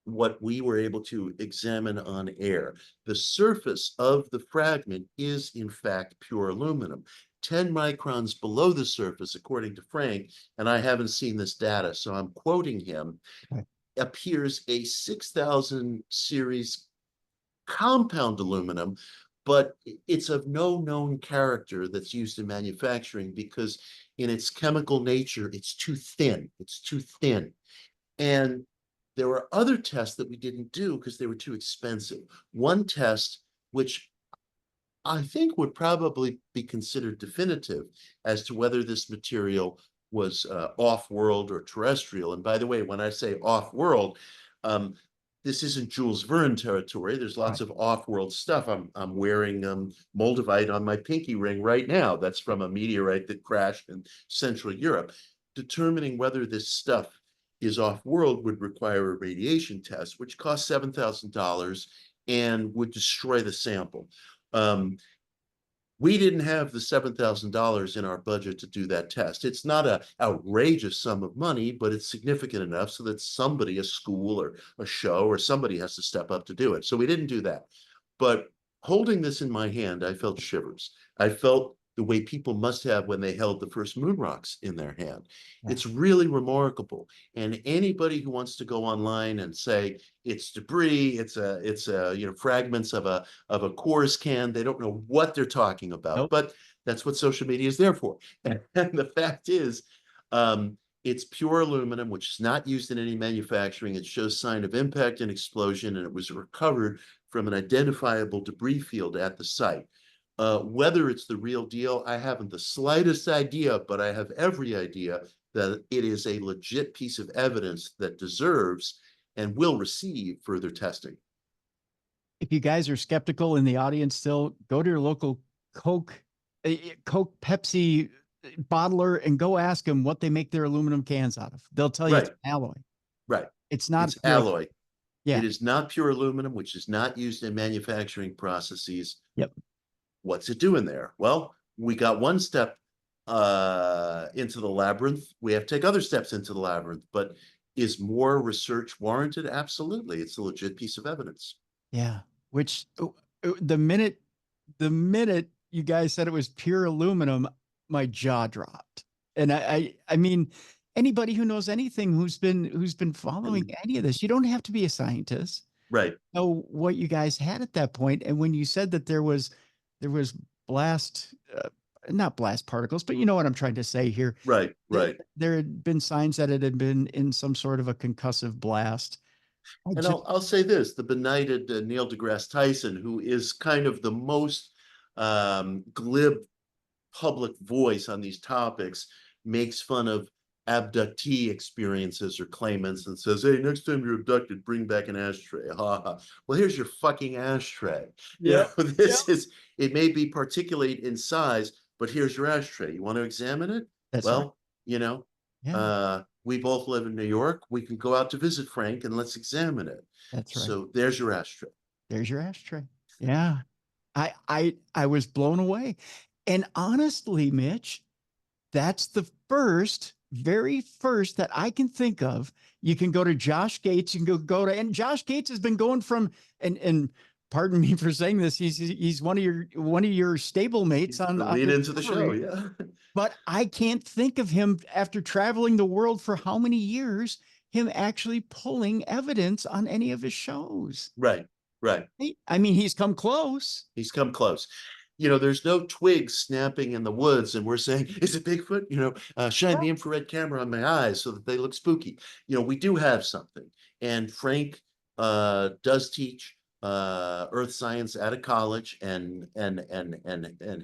what we were able to examine on air. The surface of the fragment is, in fact, pure aluminum. 10 microns below the surface, according to Frank, and I haven't seen this data, so I'm quoting him, appears a 6000 series compound aluminum, but it's of no known character that's used in manufacturing because in its chemical nature, it's too thin. It's too thin. And there were other tests that we didn't do because they were too expensive. One test, which I think would probably be considered definitive as to whether this material was off-world or terrestrial. And by the way, when I say off-world, this isn't Jules Verne territory. There's lots of off-world stuff. I'm wearing moldavite on my pinky ring right now. That's from a meteorite that crashed in Central Europe. Determining whether this stuff is off-world would require a radiation test, which costs $7,000 and would destroy the sample. We didn't have the $7,000 in our budget to do that test. It's not an outrageous sum of money, but it's significant enough so that somebody, a school or a show or somebody has to step up to do it. So we didn't do that. But holding this in my hand, I felt shivers. I felt the way people must have when they held the first moon rocks in their hand. It's really remarkable. And anybody who wants to go online and say it's debris, it's fragments of a Coors can, they don't know what they're talking about. But that's what social media is there for. And the fact is, it's pure aluminum, which is not used in any manufacturing. It shows sign of impact and explosion, and it was recovered from an identifiable debris field at the site. Whether it's the real deal, I haven't the slightest idea, but I have every idea that it is a legit piece of evidence that deserves and will receive further testing. If you guys are skeptical in the audience still, go to your local Coke, Pepsi bottler and go ask them what they make their aluminum cans out of. They'll tell you it's alloy. Right. It's not it's alloy. Yeah. It is not pure aluminum, which is not used in manufacturing processes. Yep. What's it doing there? Well, we got one step into the labyrinth. We have to take other steps into the labyrinth, but is more research warranted? Absolutely. It's a legit piece of evidence. Yeah. Which the minute you guys said it was pure aluminum, my jaw dropped. And I mean, anybody who knows anything, who's been following any of this, you don't have to be a scientist. Right. Know what you guys had at that point. And when you said that there was not blast particles, but you know what I'm trying to say here. Right. There had been signs that it had been in some sort of a concussive blast. I'll say this, the benighted Neil deGrasse Tyson, who is kind of the most glib public voice on these topics, makes fun of abductee experiences or claimants and says, hey, next time you're abducted, bring back an ashtray. Ha ha. Well, here's your fucking ashtray. Yeah. It may be particulate in size, but here's your ashtray. You want to examine it? That's we both live in New York. We can go out to visit Frank and let's examine it. That's right. So there's your ashtray. There's your ashtray. Yeah. I was blown away. And honestly, Mitch, that's the very first that I can think of. You can go to Josh Gates, you can go to, and Josh Gates has been going from, and pardon me for saying this, he's one of your stable mates on Lead into the show, Discovery. yeah. But I can't think of him after traveling the world for how many years, him actually pulling evidence on any of his shows. Right, right. I mean, he's come close. He's come close. You know, there's no twigs snapping in the woods, and we're saying, "Is it Bigfoot?" You know, shine the infrared camera on my eyes so that they look spooky. You know, we do have something, and Frank does teach earth science at a college, and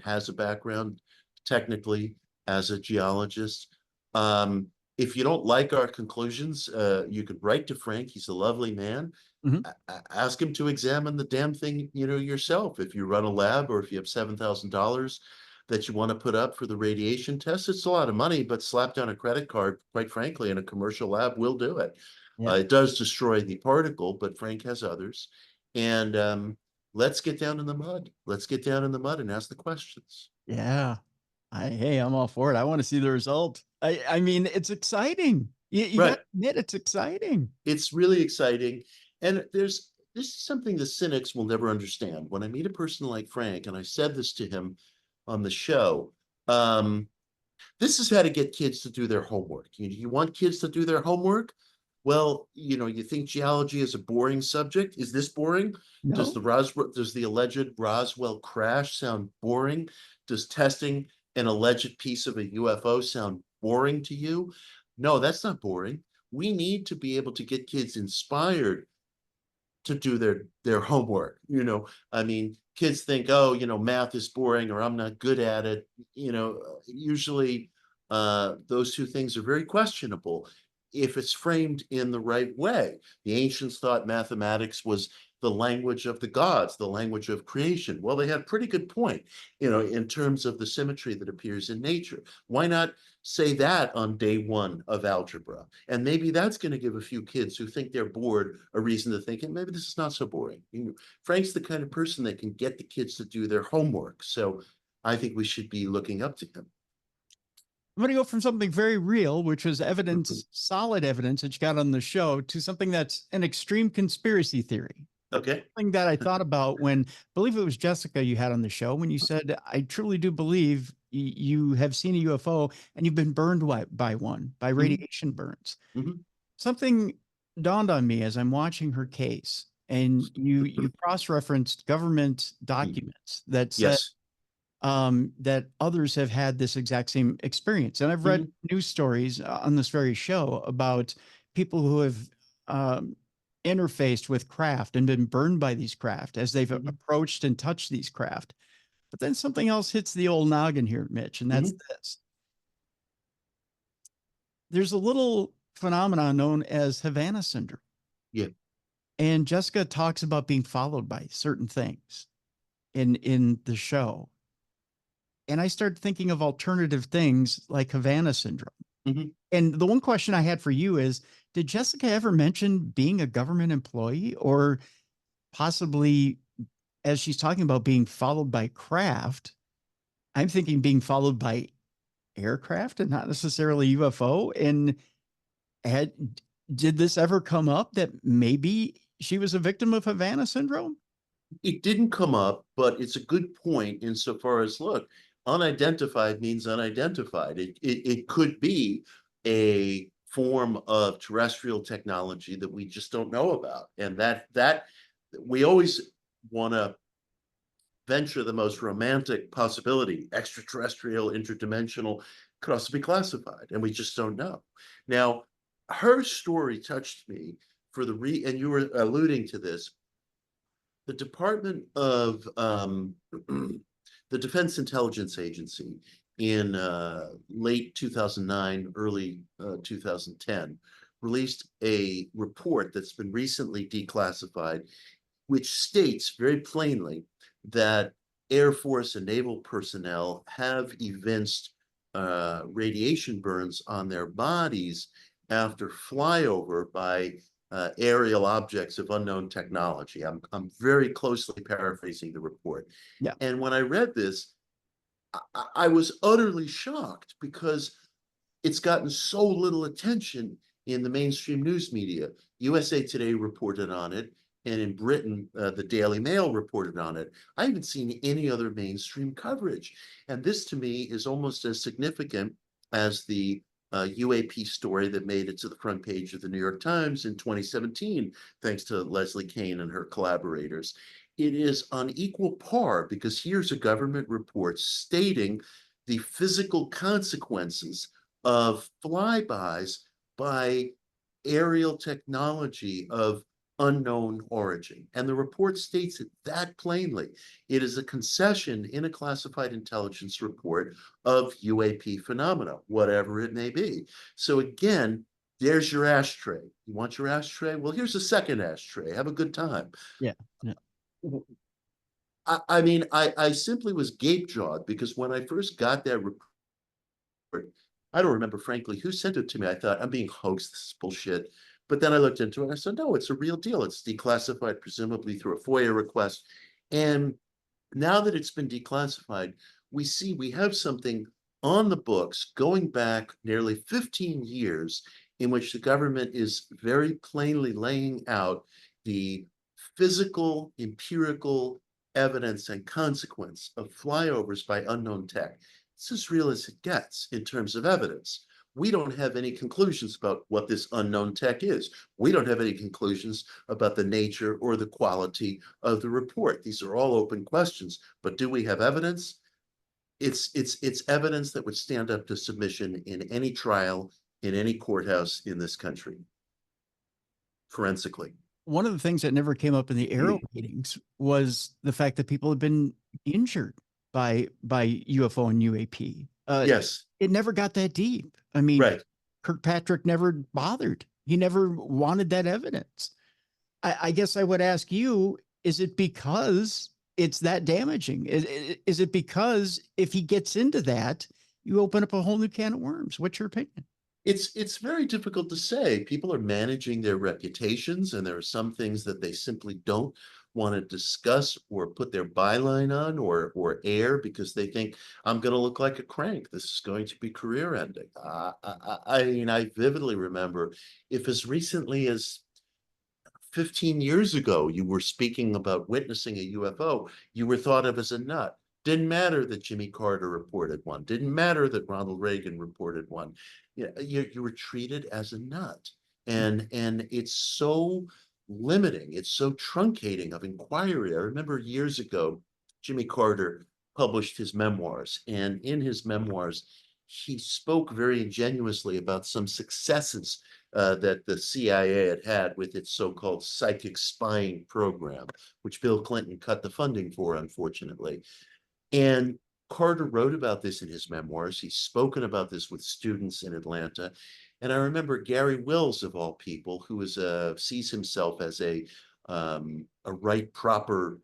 has a background technically as a geologist. If you don't like our conclusions, you could write to Frank. He's a lovely man. Ask him to examine the damn thing, you know, yourself. If you run a lab, or if you have $7,000 that you want to put up for the radiation test, it's a lot of money, but slap down a credit card, quite frankly, in a commercial lab will do it. Yeah. It does destroy the particle, but Frank has others. And let's get down in the mud. Let's get down in the mud and ask the questions. Yeah. Hey, I'm all for it. I want to see the result. I mean, it's exciting. You got Right. to admit, it's exciting. It's really exciting. And this is something the cynics will never understand. When I meet a person like Frank, and I said this to him on the show, this is how to get kids to do their homework. You want kids to do their homework? Well, you know, you think geology is a boring subject. Is this boring? No. Does the alleged Roswell crash sound boring? Does testing an alleged piece of a UFO sound boring to you? No, that's not boring. We need to be able to get kids inspired to do their homework. You know, I mean, kids think, oh, you know, math is boring, or I'm not good at it. You know, usually those two things are very questionable if it's framed in the right way. The ancients thought mathematics was the language of the gods, the language of creation. Well, they had a pretty good point, you know, in terms of the symmetry that appears in nature. Why not say that on day one of algebra? And maybe that's going to give a few kids who think they're bored a reason to think, maybe this is not so boring. You know, Frank's the kind of person that can get the kids to do their homework. So I think we should be looking up to him. I'm going to go from something very real, which was evidence, solid evidence that you got on the show, to something that's an extreme conspiracy theory. Okay. Something that I thought about when, I believe it was Jessica you had on the show, when you said, I truly do believe you have seen a UFO and you've been burned by one, by radiation burns. Something dawned on me as I'm watching her case, and you cross-referenced government documents that said that others have had this exact same experience. And I've read news stories on this very show about people who have interfaced with craft and been burned by these craft as they've approached and touched these craft. But then something else hits the old noggin here, Mitch, and that's this. There's a little phenomenon known as Havana syndrome. Yeah. And Jessica talks about being followed by certain things in the show. And I started thinking of alternative things like Havana syndrome. And the one question I had for you is, did Jessica ever mention being a government employee, or possibly, as she's talking about being followed by craft, I'm thinking being followed by aircraft and not necessarily UFO? And did this ever come up that maybe she was a victim of Havana syndrome? It didn't come up, but it's a good point insofar as, look, unidentified means unidentified. It could be a form of terrestrial technology that we just don't know about. And that we always want to venture the most romantic possibility. Extraterrestrial, interdimensional, could also be classified, and we just don't know. Now, her story touched me for and you were alluding to this. The Department of the Defense Intelligence Agency in late 2009, early 2010, released a report that's been recently declassified, which states very plainly that Air Force and naval personnel have evinced radiation burns on their bodies after flyover by aerial objects of unknown technology. I'm very closely paraphrasing the report. Yeah. And when I read this, I was utterly shocked because it's gotten so little attention in the mainstream news media. USA Today reported on it, and in Britain, the Daily Mail reported on it. I haven't seen any other mainstream coverage. And this to me is almost as significant as the UAP story that made it to the front page of the New York Times in 2017, thanks to Leslie Kean and her collaborators. It is on equal par because here's a government report stating the physical consequences of flybys by aerial technology of unknown origin. And the report states it that plainly. It is a concession in a classified intelligence report of UAP phenomena, whatever it may be. So again, there's your ashtray. You want your ashtray? Well, here's a second ashtray. Have a good time. Yeah. Yeah. I mean, I simply was gape-jawed because when I first got that report, I don't remember, frankly, who sent it to me. I thought, I'm being hoaxed. This is bullshit. But then I looked into it and I said, no, it's a real deal. It's declassified, presumably through a FOIA request. And now that it's been declassified, we see we have something on the books going back nearly 15 years in which the government is very plainly laying out the physical, empirical evidence and consequence of flyovers by unknown tech. It's as real as it gets in terms of evidence. We don't have any conclusions about what this unknown tech is. We don't have any conclusions about the nature or the quality of the report. These are all open questions, but do we have evidence? It's evidence that would stand up to submission in any trial, in any courthouse in this country, forensically. One of the things that never came up in the AARO meetings was the fact that people had been injured by UFO and UAP. Yes. It never got that deep. I mean, right. Kirkpatrick never bothered. He never wanted that evidence. I guess I would ask you, is it because it's that damaging? Is it because if he gets into that, you open up a whole new can of worms? What's your opinion? It's very difficult to say. People are managing their reputations, and there are some things that they simply don't want to discuss or put their byline on or air because they think I'm going to look like a crank. This is going to be career ending. I mean, I vividly remember if as recently as 15 years ago, you were speaking about witnessing a UFO, you were thought of as a nut. Didn't matter that Jimmy Carter reported one. Didn't matter that Ronald Reagan reported one. You were treated as a nut. And it's so limiting. It's so truncating of inquiry. I remember years ago, Jimmy Carter published his memoirs. And in his memoirs, he spoke very ingenuously about some successes that the CIA had had with its so-called psychic spying program, which Bill Clinton cut the funding for, unfortunately. And Carter wrote about this in his memoirs. He's spoken about this with students in Atlanta. And I remember Gary Wills, of all people, who is sees himself as a right proper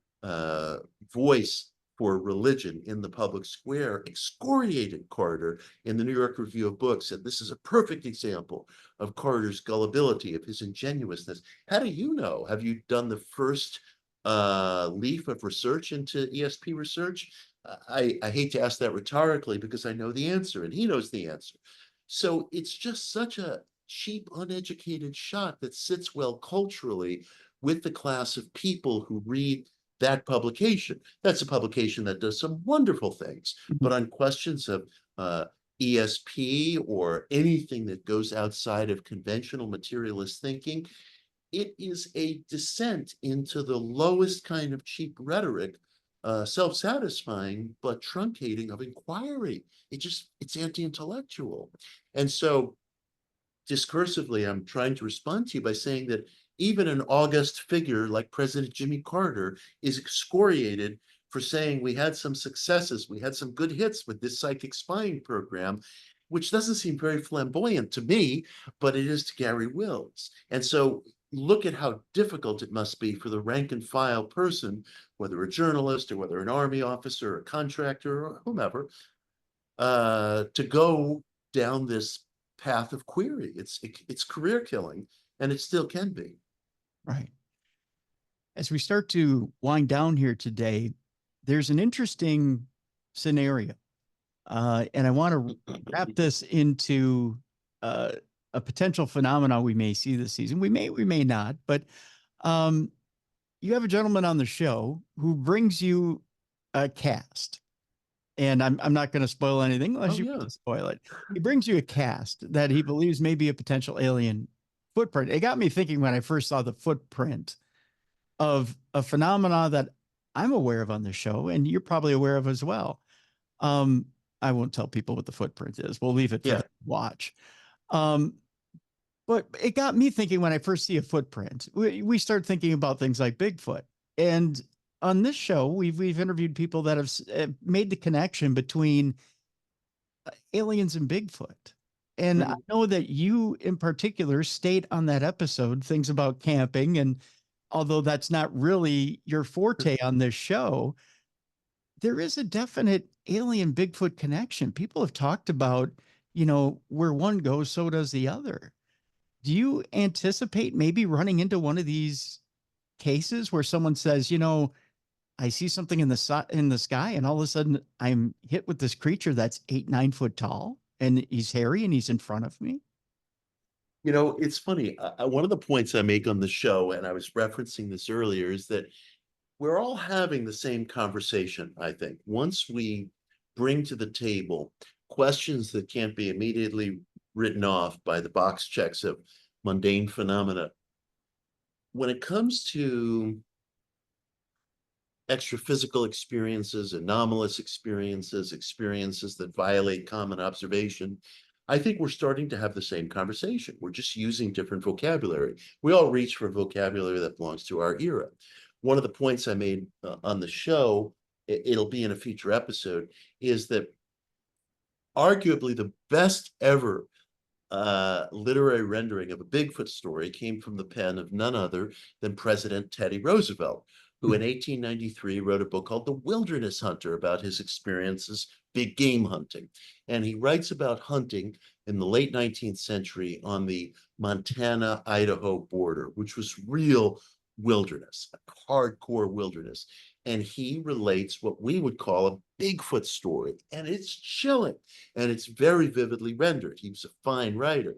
voice for religion in the public square, excoriated Carter in the New York Review of Books. Said this is a perfect example of Carter's gullibility, of his ingenuousness. How do you know? Have you done the first leaf of research into ESP research? I hate to ask that rhetorically because I know the answer and he knows the answer. So it's just such a cheap, uneducated shot that sits well culturally with the class of people who read that publication. That's a publication that does some wonderful things, but on questions of ESP or anything that goes outside of conventional materialist thinking, it is a descent into the lowest kind of cheap rhetoric, self-satisfying, but truncating of inquiry. It's anti-intellectual. And so discursively, I'm trying to respond to you by saying that even an august figure like President Jimmy Carter is excoriated for saying we had some successes, we had some good hits with this psychic spying program, which doesn't seem very flamboyant to me, but it is to Gary Wills. And so look at how difficult it must be for the rank and file person, whether a journalist or whether an army officer, a contractor, or whomever, to go down this path of query. It's career killing, and it still can be. Right. As we start to wind down here today, there's an interesting scenario. And I want to wrap this into a potential phenomenon we may see this season. We may not, but you have a gentleman on the show who brings you a cast. And I'm not going to spoil anything unless you want to spoil it. He brings you a cast that he believes may be a potential alien footprint. It got me thinking when I first saw the footprint of a phenomena that I'm aware of on the show, and you're probably aware of as well. I won't tell people what the footprint is. We'll leave it for them to watch. But it got me thinking when I first see a footprint, we start thinking about things like Bigfoot. And on this show, we've interviewed people that have made the connection between aliens and Bigfoot. And I know that you in particular state on that episode things about camping. And although that's not really your forte on this show, there is a definite alien Bigfoot connection. People have talked about, where one goes, so does the other. Do you anticipate maybe running into one of these cases where someone says, I see something in the sky, and all of a sudden I'm hit with this creature that's 8-9 foot tall, and he's hairy and he's in front of me? It's funny. One of the points I make on the show, and I was referencing this earlier, is that we're all having the same conversation, I think. Once we bring to the table questions that can't be immediately written off by the box checks of mundane phenomena, when it comes to extraphysical experiences, anomalous experiences, experiences that violate common observation, I think we're starting to have the same conversation. We're just using different vocabulary. We all reach for vocabulary that belongs to our era. One of the points I made on the show, it'll be in a future episode, is that arguably the best ever literary rendering of a Bigfoot story came from the pen of none other than President Teddy Roosevelt, who in 1893 wrote a book called The Wilderness Hunter about his experiences big game hunting. And he writes about hunting in the late 19th century on the Montana-Idaho border, which was real wilderness, a hardcore wilderness. And he relates what we would call a Bigfoot story. And it's chilling, and it's very vividly rendered. He was a fine writer.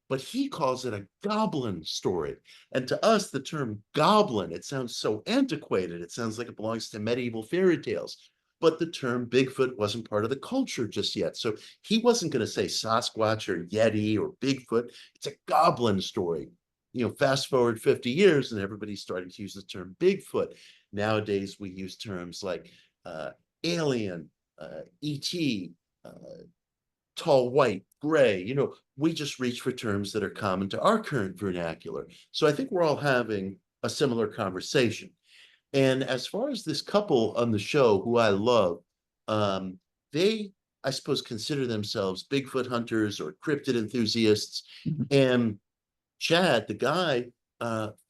But he calls it a goblin story. And to us, the term goblin, it sounds so antiquated. It sounds like it belongs to medieval fairy tales. But the term Bigfoot wasn't part of the culture just yet. So he wasn't going to say Sasquatch or Yeti or Bigfoot. It's a goblin story. Fast forward 50 years and everybody's starting to use the term Bigfoot. Nowadays, we use terms like alien, ET, tall, white, gray. We just reach for terms that are common to our current vernacular. So I think we're all having a similar conversation. And as far as this couple on the show, who I love, they, I suppose, consider themselves Bigfoot hunters or cryptid enthusiasts. And Chad, the guy,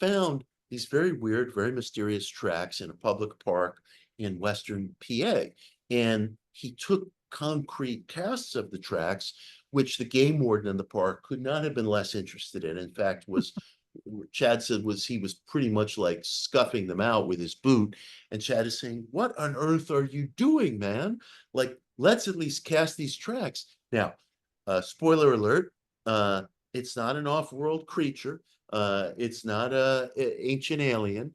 found these very weird, very mysterious tracks in a public park in Western PA. And he took concrete casts of the tracks, which the game warden in the park could not have been less interested in. In fact, Chad said he was pretty much like scuffing them out with his boot. And Chad is saying, what on earth are you doing, man? Like, let's at least cast these tracks. Now, spoiler alert, it's not an off-world creature. It's not an ancient alien,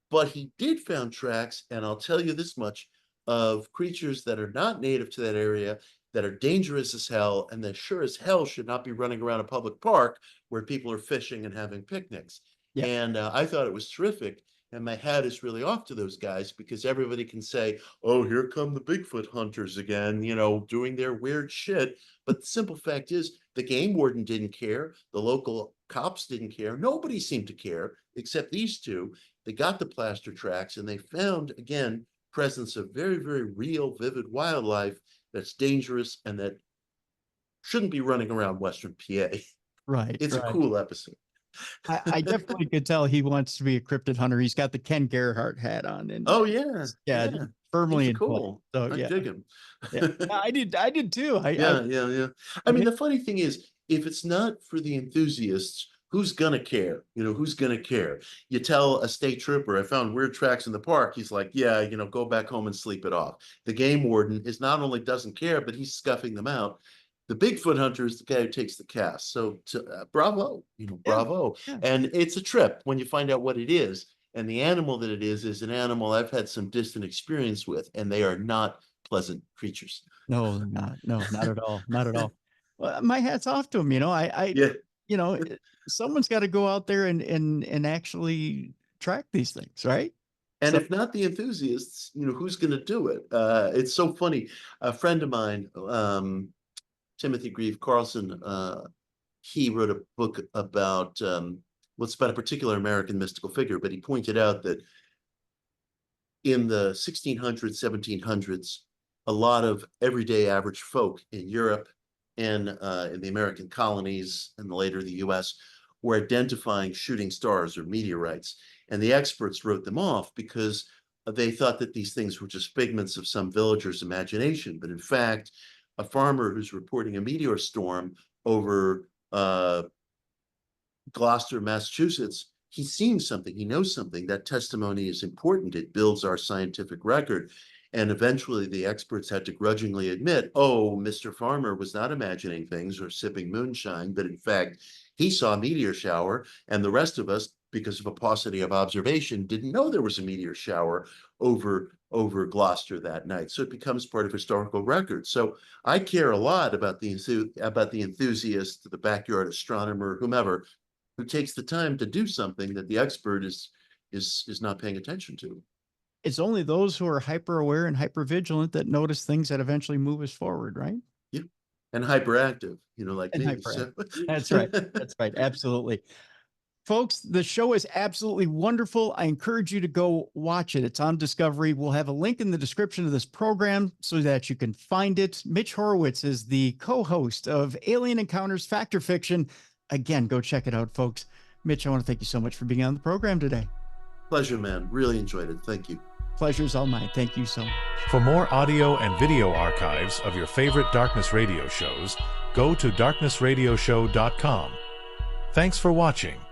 but he did found tracks, and I'll tell you this much, of creatures that are not native to that area, that are dangerous as hell, and that sure as hell should not be running around a public park where people are fishing and having picnics. Yeah. And I thought it was terrific. And my hat is really off to those guys, because everybody can say, oh, here come the Bigfoot hunters again, doing their weird shit. But the simple fact is, the game warden didn't care. The local cops didn't care. Nobody seemed to care except these two. They got the plaster tracks, and they found, again, presence of very, very real, vivid wildlife that's dangerous and that shouldn't be running around Western PA. Right. It's a cool episode. I definitely could tell he wants to be a cryptid hunter. He's got the Ken Gerhardt hat on. And yeah. Firmly in cool. So, I dig him. Yeah. I did too. Yeah. I mean, the funny thing is, if it's not for the enthusiasts who's gonna care? Who's gonna care? You tell a state trooper, I found weird tracks in the park. He's like, yeah, go back home and sleep it off. The game warden is not only doesn't care, but he's scuffing them out. The Bigfoot hunter is the guy who takes the cast. So bravo, bravo. Yeah. And it's a trip when you find out what it is. And the animal that it is an animal I've had some distant experience with, and they are not pleasant creatures. No, they're not. No, not at all. Not at all. Well, my hat's off to them. Yeah. Someone's got to go out there and actually track these things, right? And if not the enthusiasts, who's going to do it? It's so funny. A friend of mine, Timothy Grieve Carlson, he wrote a book about what's about a particular American mystical figure, but he pointed out that in the 1600s, 1700s, a lot of everyday average folk in Europe and in the American colonies and later the US were identifying shooting stars or meteorites. And the experts wrote them off because they thought that these things were just figments of some villager's imagination. But in fact, a farmer who's reporting a meteor storm over Gloucester, Massachusetts, he's seen something, he knows something. That testimony is important. It builds our scientific record. And eventually the experts had to grudgingly admit, oh, Mr. Farmer was not imagining things or sipping moonshine, but in fact, he saw a meteor shower, and the rest of us, because of a paucity of observation, didn't know there was a meteor shower over Gloucester that night. So it becomes part of historical record. So I care a lot about the enthusiast, the backyard astronomer, whomever, who takes the time to do something that the expert is not paying attention to. It's only those who are hyper aware and hyper vigilant that notice things that eventually move us forward, right? Yeah. And hyperactive, like me. So. That's right. That's right. Absolutely. Folks, the show is absolutely wonderful. I encourage you to go watch it. It's on Discovery. We'll have a link in the description of this program so that you can find it. Mitch Horowitz is the co-host of Alien Encounters Fact or Fiction. Again, go check it out, folks. Mitch, I want to thank you so much for being on the program today. Pleasure, man. Really enjoyed it. Thank you. Pleasure's all mine. Thank you so much. For more audio and video archives of your favorite Darkness Radio shows, go to darknessradioshow.com. Thanks for watching.